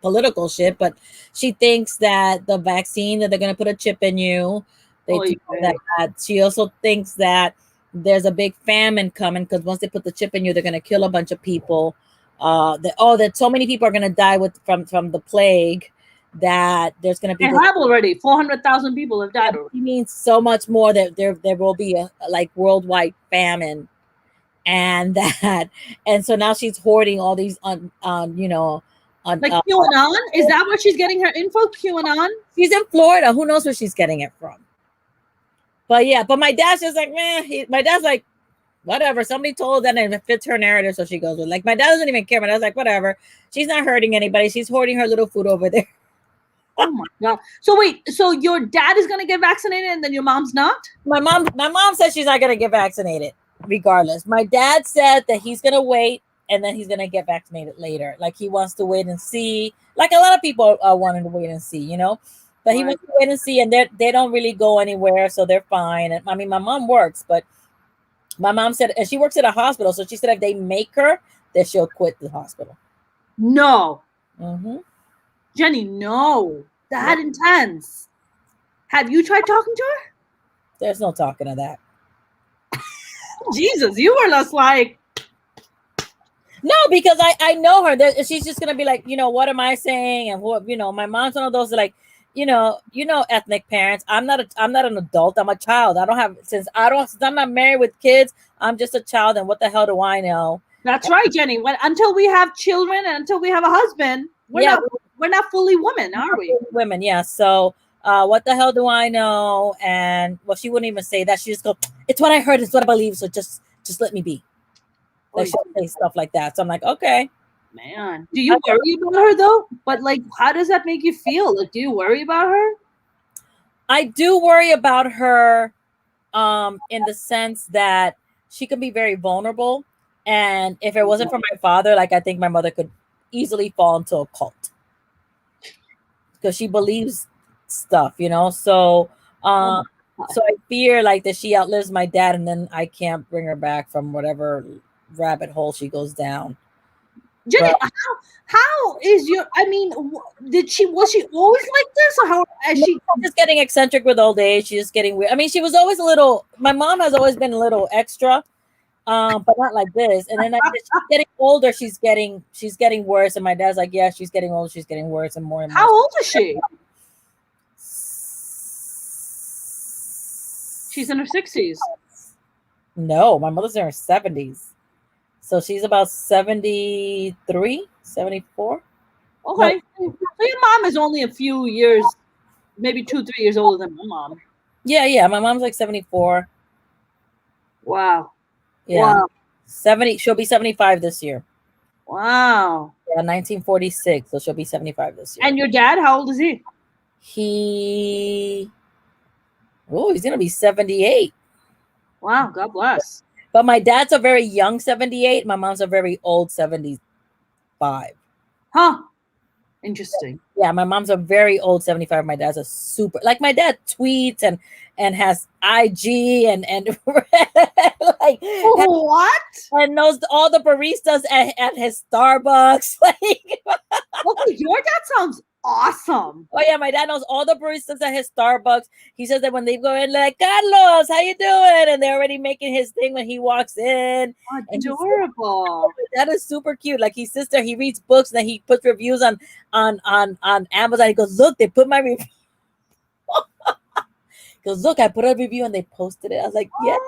political shit, but she thinks that the vaccine, that they're going to put a chip in you. That she also thinks that there's a big famine coming, because once they put the chip in you, they're going to kill a bunch of people. That so many people are going to die from the plague, that there's going to be. They have already 400,000 people have died. He means so much more, that there will be a worldwide famine, and so now she's hoarding all these QAnon. Is that where she's getting her info? QAnon. She's in Florida. Who knows where she's getting it from? But yeah, but my dad's just like, man. My dad's like, whatever. Somebody told that, and it fits her narrative, so she goes with. Like, my dad doesn't even care. My dad's like, whatever. She's not hurting anybody. She's hoarding her little food over there. Oh my God. So wait. So your dad is gonna get vaccinated, and then your mom's not? My mom says she's not gonna get vaccinated, regardless. My dad said that he's gonna wait, and then he's gonna get vaccinated later. Like, he wants to wait and see. Like a lot of people are wanting to wait and see, But he wants to wait and see, and they don't really go anywhere, so they're fine. And I mean, my mom works, but my mom said, and she works at a hospital, so she said if they make her, then she'll quit the hospital. No. Mm-hmm. Jenny, no. That intense. Have you tried talking to her? There's no talking to that. Jesus, you were just like, No, because I know her. She's just gonna be like, what am I saying? And what, my mom's one of those like, ethnic parents. I'm not an adult. I'm a child. Since I'm not married with kids. I'm just a child. And what the hell do I know? That's right, Jenny. Until we have children and until we have a husband, we're not fully women, are we? Women, yeah. So what the hell do I know? And well, she wouldn't even say that. She just go, it's what I heard, it's what I believe. So just let me be. Like she'll say stuff like that. So I'm like, okay. Man, do you worry about her though? But like, how does that make you feel? Like, do you worry about her? I do worry about her, in the sense that she can be very vulnerable. And if it wasn't for my father, like I think my mother could easily fall into a cult because she believes stuff, So, so I fear like that she outlives my dad, and then I can't bring her back from whatever rabbit hole she goes down. Jenny, how is your? I mean, was she always like this, or how? She's just getting eccentric with old age. She's just getting weird. I mean, she was always a little. My mom has always been a little extra, but not like this. And then she's getting older. She's getting worse. And my dad's like, yeah, she's getting old. She's getting worse and more. How old is she? She's in her 60s. No, my mother's in her 70s. So she's about 73, 74. Okay. No. So your mom is only a few years, maybe 2-3 years older than my mom. Yeah. My mom's like 74. Wow. Yeah. Wow. 70. She'll be 75 this year. Wow. Yeah, 1946. So she'll be 75 this year. And your dad, how old is he? He's going to be 78. Wow. God bless. But my dad's a very young 78. My mom's a very old 75. Huh. Interesting. Yeah, my mom's a very old 75. My dad's a super, like my dad tweets and has IG and like what? And knows all the baristas at his Starbucks. Like, okay, your dad sounds awesome. Oh yeah, my dad knows all the baristas at his Starbucks. He says that when they go in, like, Carlos, how you doing? And they're already making his thing when he walks in. Adorable. That is super cute. Like his sister, he reads books and then he puts reviews on Amazon. He goes, look, they put my review. He goes, look, I put a review and they posted it. I was like, yes,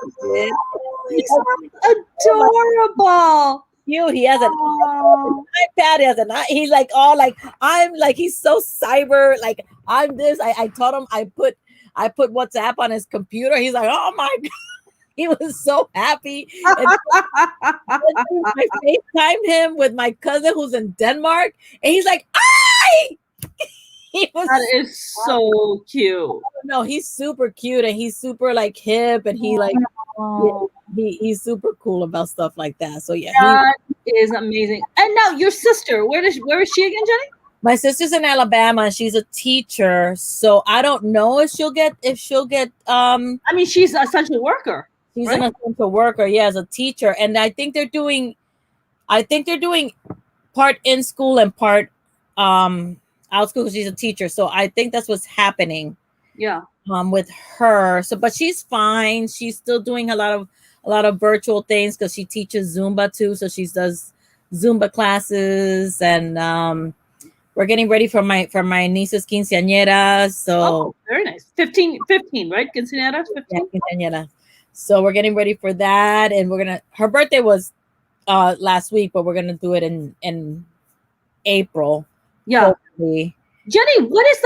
he sounds adorable. Cute. He has an iPad. He's like all like I'm like he's so cyber. Like I'm this. I taught him. I put WhatsApp on his computer. He's like, oh my god. He was so happy. And I FaceTimed him with my cousin who's in Denmark, and he's like, "Ay!" That is so cute. No, he's super cute and he's super like hip, and he like he's super cool about stuff like that. So yeah, that is amazing. And now your sister, where is she again, Jenny? My sister's in Alabama and she's a teacher, so I don't know if she'll get I mean, she's an essential worker. She's an essential worker, yeah, as a teacher. And I think they're doing part in school and part out school because she's a teacher. So I think that's what's happening. Yeah. With her. So but she's fine. She's still doing a lot of virtual things because she teaches Zumba too. So she does Zumba classes, and we're getting ready for my niece's quinceañera. So very nice. 15, right? Quinceañera? 15? Yeah, quinceañera. So we're getting ready for that, and her birthday was last week, but we're gonna do it in April. Yeah. Hopefully. Jenny, what is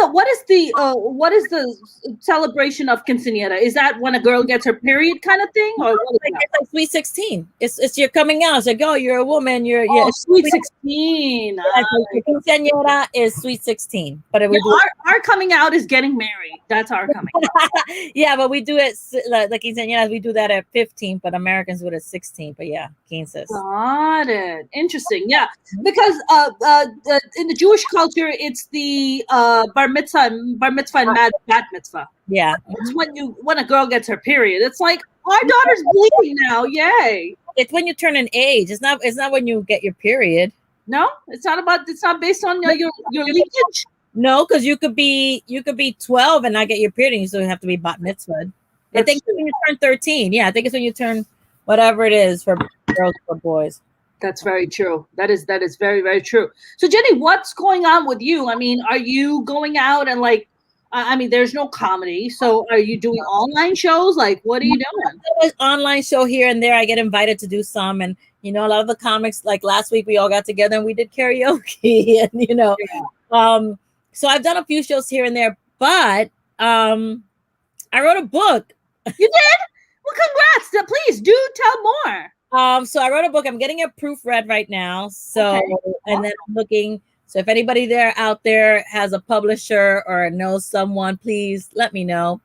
the celebration of quinceañera? Is that when a girl gets her period kind of thing, or it's like sweet 16? It's you're coming out. It's like, oh, you're a woman. You're sweet 16. Quinceañera is sweet 16, but our coming out is getting married. That's our coming out. Yeah, but we do it like quinceañeras. We do that at 15, but Americans do it at 16. But yeah, quinces. Got it. Interesting. Yeah, because in the Jewish culture, it's the bar mitzvah and bat mitzvah. Yeah, it's when a girl gets her period. It's like our daughter's bleeding now. Yay! It's when you turn an age. It's not when you get your period. No, it's not based on your leakage. No, because you could be 12 and not get your period, and you still have to be bat mitzvah. I think it's when you turn 13. Yeah, I think it's when you turn whatever it is for girls or boys. That's very true. That is very, very true. So Jenny, what's going on with you? I mean, are you going out and like, I mean, there's no comedy. So are you doing online shows? Like, what are you doing? An online show here and there. I get invited to do some, and a lot of the comics. Like last week, we all got together and we did karaoke, and so I've done a few shows here and there. But I wrote a book. You did? Well, congrats! Please do tell more. So I wrote a book. I'm getting it proofread right now. So and then I'm looking. So if anybody out there has a publisher or knows someone, please let me know.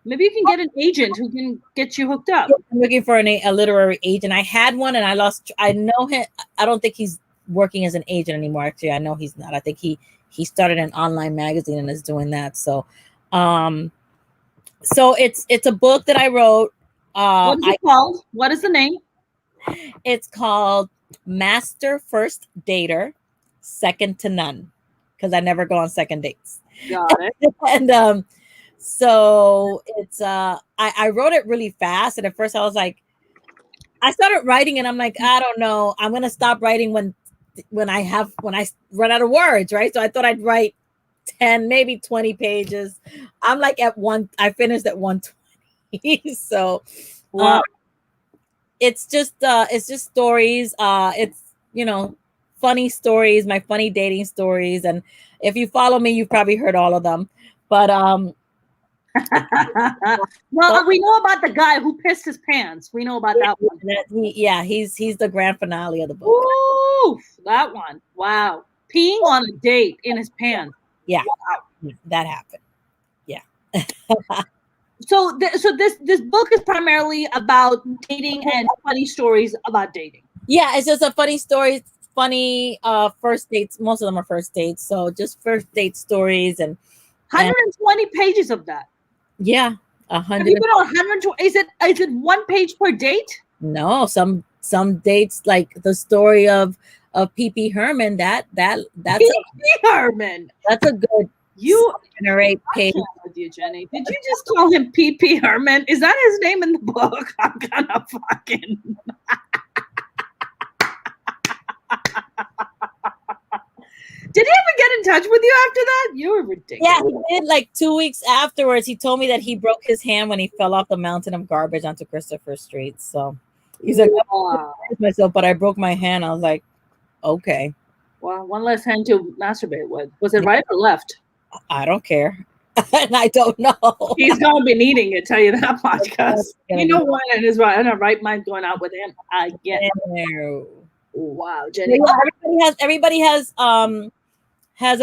Maybe you can get an agent who can get you hooked up. I'm looking for a literary agent. I had one and I lost. I know him. I don't think he's working as an agent anymore. Actually, I know he's not. I think he started an online magazine and is doing that. So, so it's a book that I wrote. What is it called? What is the name? It's called Master First Dater, Second to None, because I never go on second dates. Got it. And so it's I wrote it really fast, and at first I was like, I started writing and I'm like, I don't know, I'm gonna stop writing when I run out of words, right? So I thought I'd write 10, maybe 20 pages. I'm like I finished at 120. So wow. It's just stories. It's funny stories, my funny dating stories, and if you follow me, you've probably heard all of them. But well, we know about the guy who pissed his pants. We know about that one. He's the grand finale of the book. Ooh, that one. Wow. Peeing on a date in his pants. Yeah. Wow. That happened. Yeah. So this book is primarily about dating and funny stories about dating. Yeah, it's just a funny story, funny first dates. Most of them are first dates. So just first date stories and 120 pages of that. Yeah, 100. Have you been on 120? Is it one page per date? No, some dates, like the story of P.P. Herman. That's P.P. Herman. That's a good 7 or 8 page. With you, Jenny. Did you just call him P.P. Herman? Is that his name in the book? I'm gonna fucking. Did he ever get in touch with you after that? You were ridiculous. Yeah, he did. Like 2 weeks afterwards, he told me that he broke his hand when he fell off the mountain of garbage onto Christopher Street. So he's like, wow. Myself, but I broke my hand. I was like, okay. Well, one less hand to masturbate with. Was it right or left? I don't care. And I don't know. He's gonna be needing it, tell you that much, because you know what, in his right mind going out with him again. Wow, Jenny. Yeah, everybody has a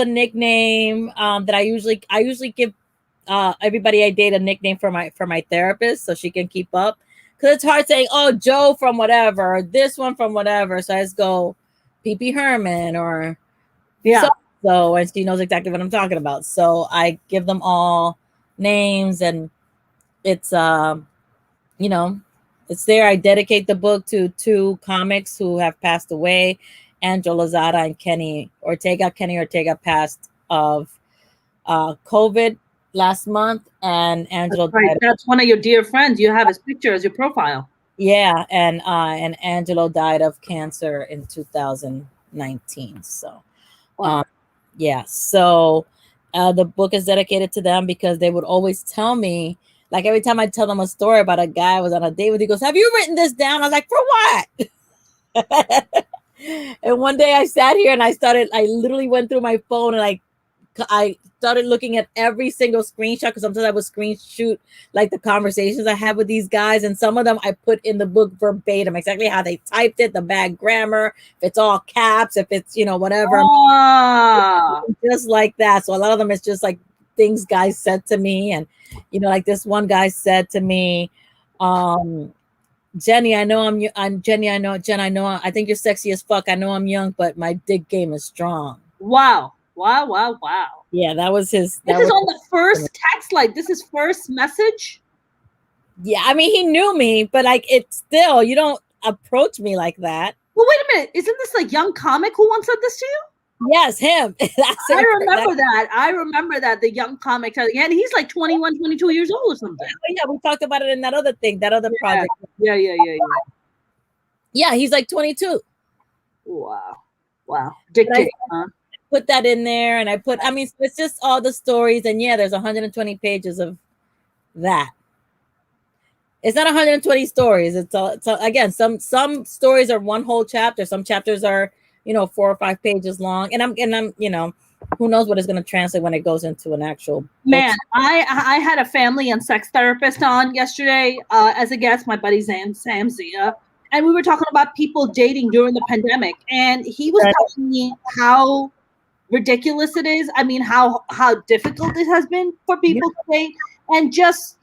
nickname that I usually give everybody I date a nickname for my therapist so she can keep up, because it's hard saying, oh, Joe from whatever, or this one from whatever. So I just go P.P. Herman or so, and she knows exactly what I'm talking about. So I give them all names, and it's it's there. I dedicate the book to 2 comics who have passed away, Angela Lozada and Kenny Ortega. Kenny Ortega passed of COVID last month, and Angelo died. That's one of your dear friends. You have his picture as your profile. Yeah, and Angelo died of cancer in 2019. So, wow. Yeah. So the book is dedicated to them, because they would always tell me, like every time I tell them a story about a guy I was on a date with, he goes, "Have you written this down?" I was like, "For what?" And one day I sat here and I literally went through my phone and I started looking at every single screenshot, because sometimes I would screenshot like the conversations I had with these guys, and some of them I put in the book verbatim, exactly how they typed it, the bad grammar, if it's all caps, if it's whatever, just like that. So a lot of them is just like things guys said to me, and like this one guy said to me, Jenny, I know Jen, I know I think you're sexy as fuck. I know I'm young, but my dick game is strong. Wow. Yeah, that was his. This is on the first text, like this is first message. Yeah, I mean, he knew me, but like it's still, you don't approach me like that. Well, wait a minute. Isn't this like young comic who once said this to you? Yes, him. I remember that. The young comic, and he's like 21, 22 years old or something. Yeah, we talked about it in that other thing, that other project. Yeah. Yeah, he's like 22. Wow. Addicted, huh? Put that in there, and I mean, it's just all the stories, and yeah, there's 120 pages of that. It's not 120 stories. It's again, some stories are one whole chapter. Some chapters are 4 or 5 pages long, and I'm who knows what it's going to translate when it goes into an actual Man, book. I had a family and sex therapist on yesterday as a guest, my buddy Sam Zia, and we were talking about people dating during the pandemic, and he was telling me how ridiculous it is. I mean, how difficult it has been for people to date, and just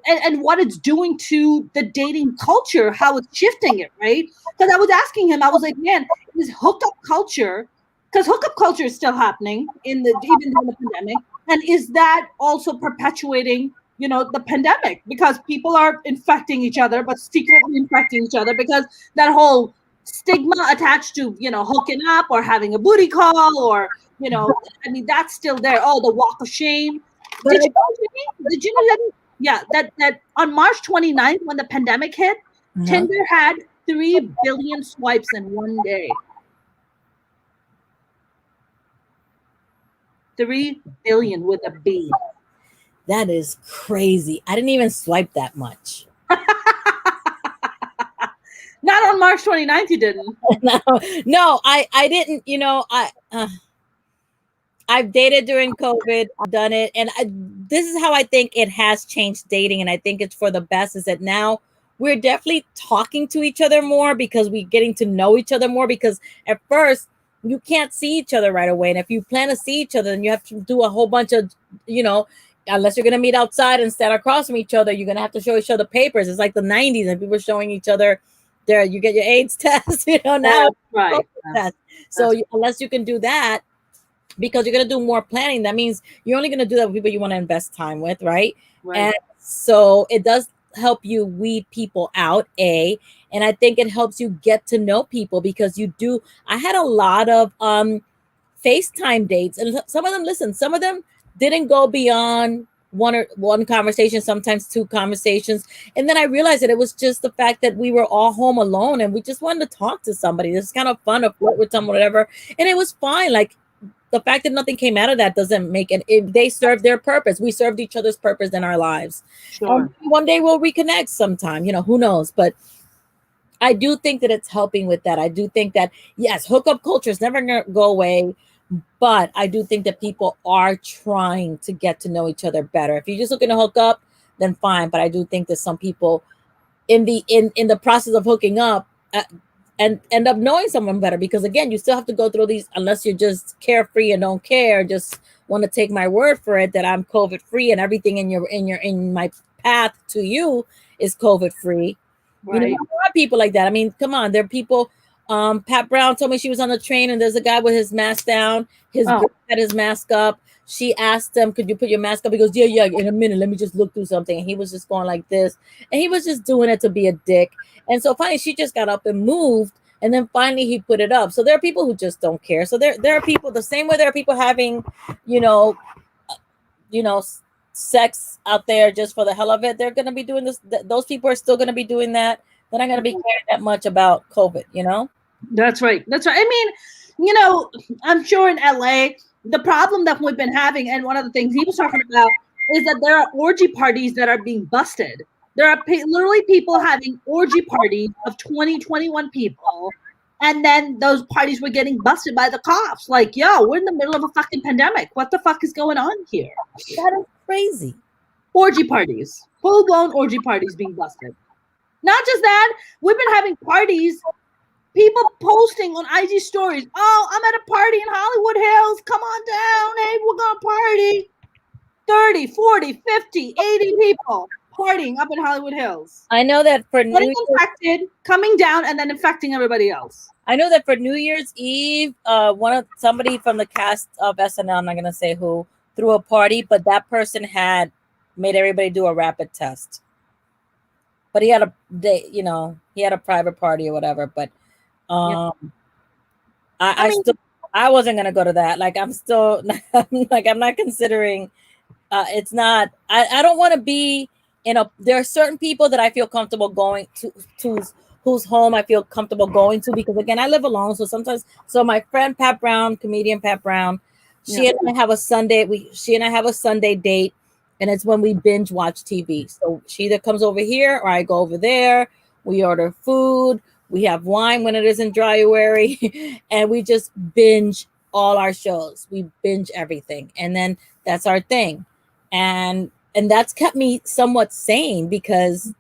and what it's doing to the dating culture, how it's shifting it, right? Because I was asking him, I was like, man, is hookup culture, because hookup culture is still happening even during the pandemic, and is that also perpetuating the pandemic, because people are infecting each other but secretly infecting each other, because that whole stigma attached to hooking up or having a booty call, or I mean, that's still there. Oh, the walk of shame. Did you know, Jimmy? Did you know that? Yeah, that on March 29th, when the pandemic hit, Tinder had 3 billion swipes in one day. 3 billion with a B. That is crazy. I didn't even swipe that much. Not on March 29th, you didn't. No, I didn't. I've dated during COVID. I've done it, and this is how I think it has changed dating, and I think it's for the best. Is that now we're definitely talking to each other more, because we're getting to know each other more. Because at first you can't see each other right away, and if you plan to see each other, then you have to do a whole bunch of unless you're going to meet outside and stand across from each other, you're going to have to show each other papers. It's like the 90s, and people were showing each other there. You get your AIDS test, now. Right. So unless you can do that, because you're going to do more planning, that means you're only going to do that with people you want to invest time with, right? And so it does help you weed people out, and I think it helps you get to know people, because I had a lot of FaceTime dates, and some of them didn't go beyond one conversation, sometimes 2 conversations. And then I realized that it was just the fact that we were all home alone, and we just wanted to talk to somebody. This is kind of fun to flirt with someone, whatever. And it was fine. Like, the fact that nothing came out of that doesn't make it. They served their purpose. We served each other's purpose in our lives. Sure. One day we'll reconnect sometime, who knows? But I do think that it's helping with that. I do think that, yes, hookup culture is never going to go away, but I do think that people are trying to get to know each other better. If you're just looking to hook up, then fine. But I do think that some people in the process of hooking up, and end up knowing someone better, because again, you still have to go through these, unless you're just carefree and don't care, just want to take my word for it that I'm COVID free, and everything in my path to you is COVID free. Right. There are people like that. I mean, come on, there are people. Pat Brown told me she was on the train, and there's a guy with his mask down. His girl had his mask up. She asked him, "Could you put your mask up?" He goes, "Yeah, in a minute. Let me just look through something." And he was just going like this, and he was just doing it to be a dick. And so finally, she just got up and moved, and then finally he put it up. So there are people who just don't care. So there are people the same way there are people having, sex out there just for the hell of it. They're going to be doing this. Those people are still going to be doing that. They're not going to be caring that much about COVID. That's right. I mean, I'm sure in LA, the problem that we've been having, and one of the things he was talking about, is that there are orgy parties that are being busted. There are literally people having orgy parties of 20, 21 people, and then those parties were getting busted by the cops. Like, yo, we're in the middle of a fucking pandemic. What the fuck is going on here? That is crazy. Orgy parties, full-blown orgy parties being busted. Not just that, we've been having parties, people posting on IG stories, "Oh, I'm at a party in Hollywood Hills. Come on down. Hey, we're going to party." 30, 40, 50, 80 people partying up in Hollywood Hills. I know that for getting infected, coming down, and then infecting everybody else. I know that for New Year's Eve, somebody from the cast of SNL, I'm not going to say who, threw a party, but that person had made everybody do a rapid test. But he had a private party or whatever. But I wasn't gonna go to that. Like, I'm still I'm not considering. It's not. I don't want to be there are certain people that I feel comfortable going to whose home I feel comfortable going to, because again, I live alone. So sometimes, so my friend Pat Brown, comedian Pat Brown, she and I have a Sunday. She and I have a Sunday date, and it's when we binge watch TV. So she either comes over here or I go over there. We order food. We have wine when it isn't Dryuary, and we just binge all our shows. We binge everything, and then that's our thing, and that's kept me somewhat sane because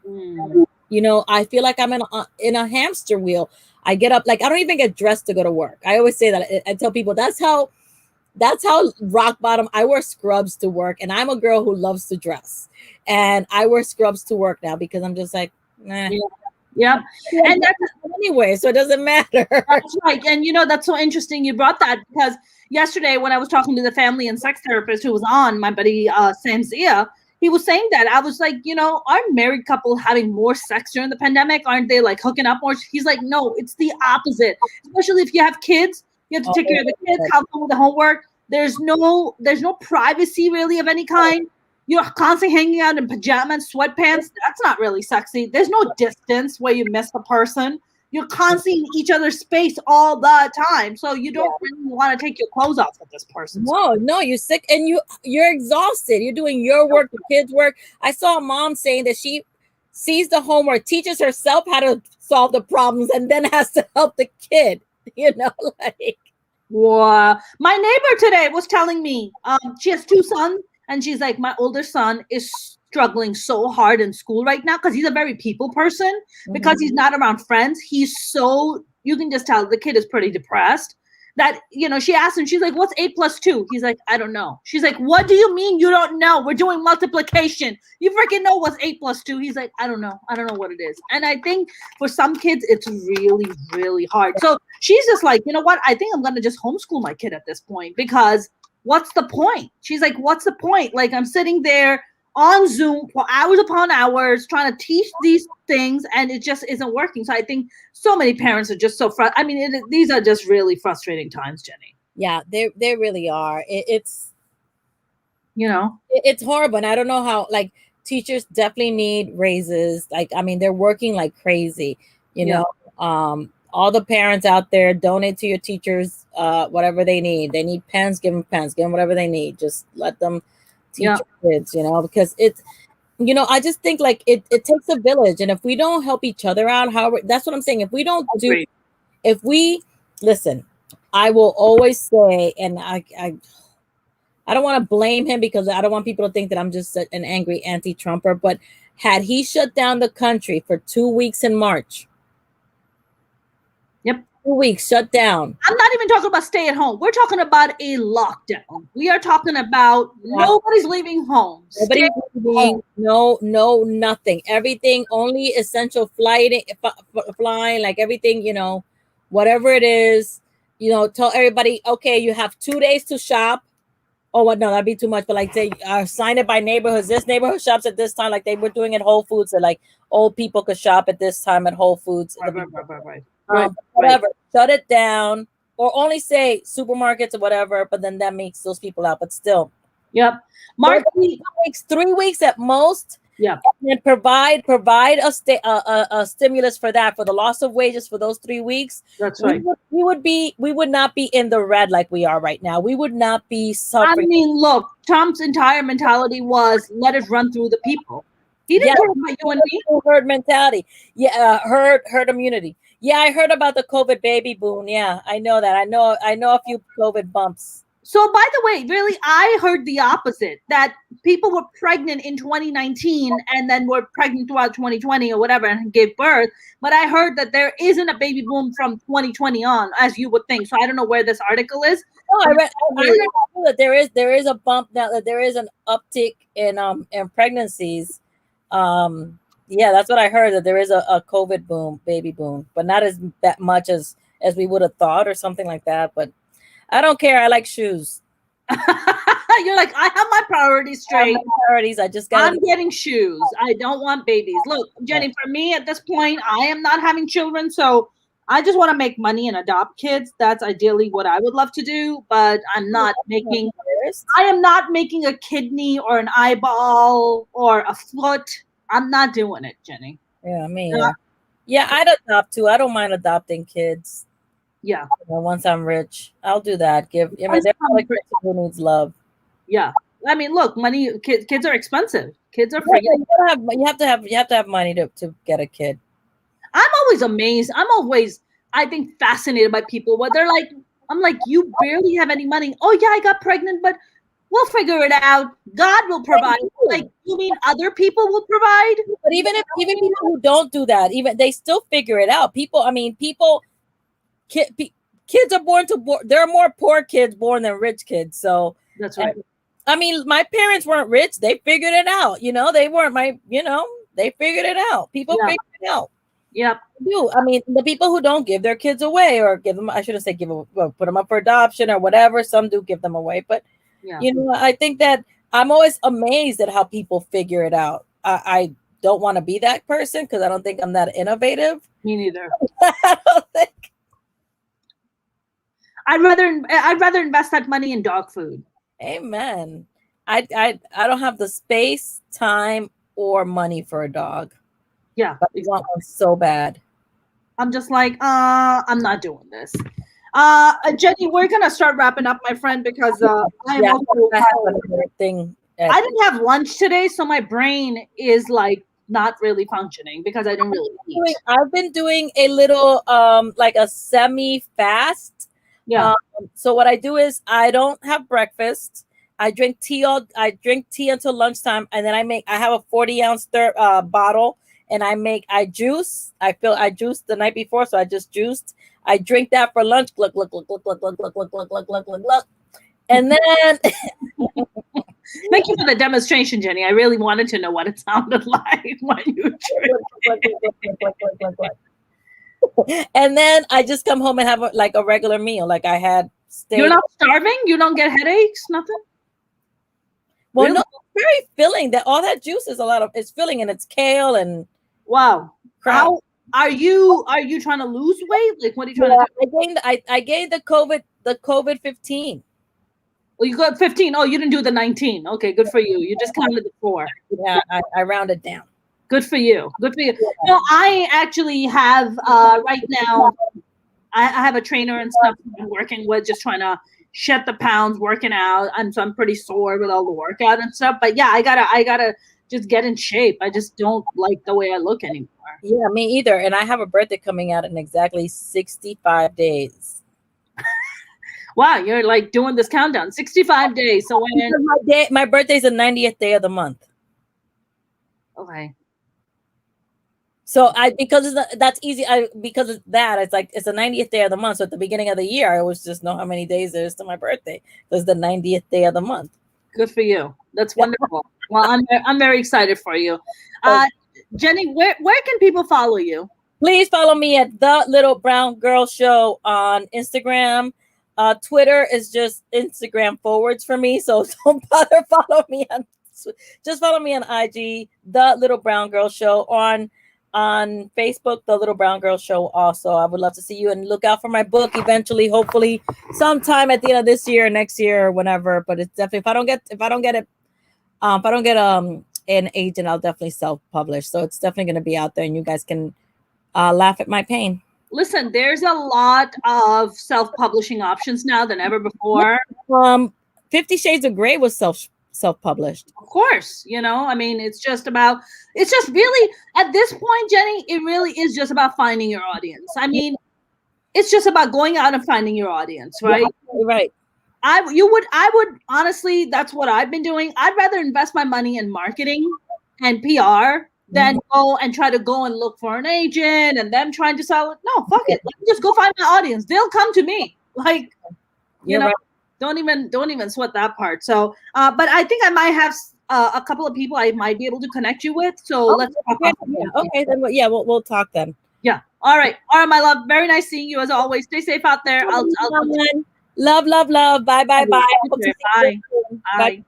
you know, I feel like I'm in a hamster wheel. I get up, like I don't even get dressed to go to work. I always say that. I tell people that's how rock bottom. I wear scrubs to work, and I'm a girl who loves to dress, and I wear scrubs to work now because I'm just like, nah. Yep. And that's anyway, so it doesn't matter. That's right. And you know, that's so interesting you brought that, because yesterday when I was talking to the family and sex therapist who was on, my buddy Sam Zia, he was saying that. I was like, you know, aren't married couple having more sex during the pandemic? Aren't they like hooking up more? He's like, no, it's the opposite. Especially if you have kids, you have to take care of the kids, help them with the homework. There's no privacy really of any kind. You're constantly hanging out in pajamas, sweatpants. That's not really sexy. There's no distance where you miss the person. You're constantly in each other's space all the time. So you don't really want to take your clothes off with this person. No, you're sick and you're exhausted. You're doing your work, the kids' work. I saw a mom saying that she sees the homework, teaches herself how to solve the problems, and then has to help the kid. You know, like. Wow. My neighbor today was telling me she has two sons. And she's like, my older son is struggling so hard in school right now because he's a very people person, because he's not around friends. He's so, you can just tell the kid is pretty depressed. That, you know, she asked him, she's like, what's 8 + 2? He's like, I don't know. She's like, what do you mean you don't know? We're doing multiplication. You freaking know what's 8 + 2. He's like, I don't know. I don't know what it is. And I think for some kids, it's really, really hard. So she's just like, you know what? I think I'm going to just homeschool my kid at this point, because what's the point? She's like, what's the point? Like, I'm sitting there on Zoom for hours upon hours trying to teach these things, and it just isn't working. So I think so many parents are just so frustrated. I mean, these are just really frustrating times, Jenny. Yeah, they really are. It's, you know, it's horrible. And I don't know how, like, teachers definitely need raises. Like, I mean, they're working like crazy, you know. All the parents out there, donate to your teachers whatever they need. They need pens, give them pens, give them whatever they need. Just let them teach your kids, you know, because it's, you know, I just think like it takes a village. And if we don't help each other out, that's what I'm saying. If we don't listen, I will always say, and I don't want to blame him because I don't want people to think that I'm just an angry anti-Trumper, but had he shut down the country for 2 weeks in March, 2 weeks shut down. I'm not even talking about stay at home. We're talking about a lockdown. We are talking about nobody's leaving home. Nobody's leaving. No, nothing. Everything, only essential flying, like everything, you know, whatever it is, you know, tell everybody, okay, you have 2 days to shop. Oh, what? No, that'd be too much. But like, they sign it by neighborhoods. This neighborhood shops at this time, like they were doing at Whole Foods. So like old people could shop at this time at Whole Foods. Right. Whatever. Shut it down, or only say supermarkets or whatever. But then that makes those people out. But still, Mark, 3 weeks at most. And then provide a stimulus for that, for the loss of wages for those 3 weeks. That's right. We would not be in the red like we are right now. We would not be suffering. I mean, look, Trump's entire mentality was let it run through the people. He didn't care about you and me. Herd mentality. Herd immunity. Yeah, I heard about the COVID baby boom. Yeah, I know that. I know a few COVID bumps. So, by the way, really, I heard the opposite, that people were pregnant in 2019 and then were pregnant throughout 2020 or whatever and gave birth. But I heard that there isn't a baby boom from 2020 on, as you would think. So I don't know where this article is. No, I read that there is a bump now, that there is an uptick in pregnancies. Yeah, that's what I heard, that there is a COVID boom, baby boom, but not as that much as we would have thought or something like that. But I don't care. I like shoes. You're like, I have my priorities straight. I'm getting shoes. I don't want babies. Look, Jenny, for me at this point, I am not having children, so I just want to make money and adopt kids. That's ideally what I would love to do, but I'm not making. I am not making a kidney or an eyeball or a foot. I'm not doing it, Jenny. Yeah, me. Yeah, I'd adopt too. I don't mind adopting kids. Yeah. Once I'm rich, I'll do that. Give. I mean, there's a lot of kids who needs love. Yeah. I mean, look, money. Kids are expensive. Kids are Yeah, freaking. you have to have money to get a kid. I'm always amazed. I'm always, I think, fascinated by people. What they're like. I'm like, you barely have any money. Oh yeah, I got pregnant, but we'll figure it out. God will provide. Like, you mean other people will provide? But even people who don't do that, even they still figure it out. People, I mean, kids are born to there are more poor kids born than rich kids. So that's right. I mean, my parents weren't rich. They figured it out. They weren't they figured it out. People figured it out. Yep. I mean, the people who don't give their kids away or give them, I shouldn't say put them up for adoption or whatever. Some do give them away. But, I think that I'm always amazed at how people figure it out. I don't want to be that person because I don't think I'm that innovative. Me neither. I don't think. I'd rather invest that money in dog food. Amen. I don't have the space, time, or money for a dog. Yeah, but I want one so bad. I'm just like, I'm not doing this. Jenny, we're gonna start wrapping up, my friend, because I have another thing. I didn't have lunch today, so my brain is like not really functioning because I didn't really eat. I've been doing a little like a semi-fast. Yeah. So what I do is I don't have breakfast. I drink tea until lunchtime, and then I have a 40-ounce bottle, and I juice. I juiced the night before, so I just juiced. I drink that for lunch. Glug glug glug glug glug glug glug glug glug glug glug glug glug. And then thank you for the demonstration, Jenny. I really wanted to know what it sounded like when you drink. And then I just come home and have a regular meal. Like I had steak. You're not starving? You don't get headaches? Nothing? Well, really? No, it's very filling. That all that juice is it's filling, and it's kale and wow. How are you trying to lose weight? Like, what are you trying to do? I gained the COVID 15. Well, you got 15. Oh, you didn't do the 19. Okay, good for you. You just counted the 4. Yeah, I rounded down. Good for you. Good for you. Yeah. No, I actually have right now. I have a trainer and stuff I'm working with, just trying to shed the pounds, working out. So I'm pretty sore with all the workout and stuff. But yeah, I gotta just get in shape. I just don't like the way I look anymore. Yeah, me either. And I have a birthday coming out in exactly 65 days. Wow, you're like doing this countdown. 65 days. So when my birthday's the 90th day of the month. Okay. So that's easy. Because of that, it's like it's the 90th day of the month. So at the beginning of the year, I always just know how many days there is to my birthday. It's the 90th day of the month. Good for you. That's wonderful. Well, I'm very excited for you. Jenny, where can people follow you? Please follow me at The Little Brown Girl Show on Instagram. Twitter is just Instagram forwards for me, so don't bother follow me just follow me on IG, The Little Brown Girl Show, on Facebook, The Little Brown Girl Show. Also, I would love to see you, and look out for my book eventually, hopefully sometime at the end of this year, next year, or whenever. But it's definitely if I don't get an agent, I'll definitely self-publish. So it's definitely going to be out there, and you guys can laugh at my pain. Listen, there's a lot of self-publishing options now than ever before. 50 Shades of Grey was self-published. Of course, I mean, it's just really, at this point, Jenny, it really is just about finding your audience. I mean, it's just about going out and finding your audience, right? Yeah, right. I would honestly, that's what I've been doing. I'd rather invest my money in marketing and PR than go and look for an agent and them trying to sell it. No, fuck it. Let me just go find my audience. They'll come to me. Like, right. Don't even sweat that part. So, but I think I might have a couple of people I might be able to connect you with. So let's talk. Okay, then we'll talk then. Yeah. All right, my love. Very nice seeing you as always. Stay safe out there. Love. Bye. Bye. Bye.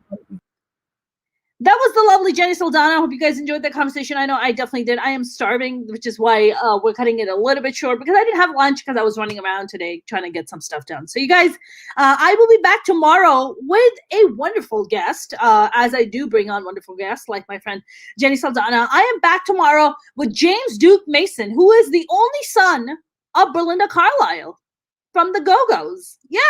That was the lovely Jenny Saldana. I hope you guys enjoyed that conversation. I know I definitely did. I am starving, which is why we're cutting it a little bit short because I didn't have lunch because I was running around today trying to get some stuff done. So you guys, I will be back tomorrow with a wonderful guest, as I do bring on wonderful guests like my friend Jenny Saldana. I am back tomorrow with James Duke Mason, who is the only son of Belinda Carlisle from the Go-Go's. Yeah.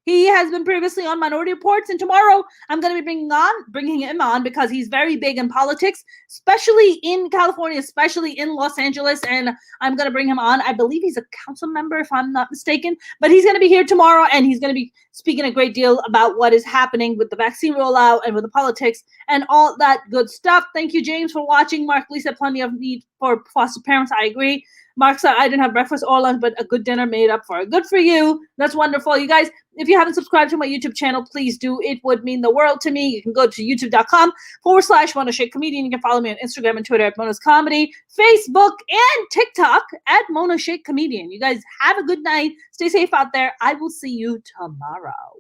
He has been previously on Minority Reports, and tomorrow I'm going to be bringing him on because he's very big in politics, especially in California, especially in Los Angeles, and I'm going to bring him on. I believe he's a council member, if I'm not mistaken, but he's going to be here tomorrow, and he's going to be speaking a great deal about what is happening with the vaccine rollout and with the politics and all that good stuff. Thank you, James, for watching. Mark Lee said plenty of need for foster parents. I agree. Mark said, I didn't have breakfast or lunch, but a good dinner made up for it. Good for you. That's wonderful. You guys, if you haven't subscribed to my YouTube channel, please do. It would mean the world to me. You can go to youtube.com/Mona Shake Comedian. You can follow me on Instagram and Twitter at Mona's Comedy, Facebook, and TikTok at Mona Shake Comedian. You guys have a good night. Stay safe out there. I will see you tomorrow.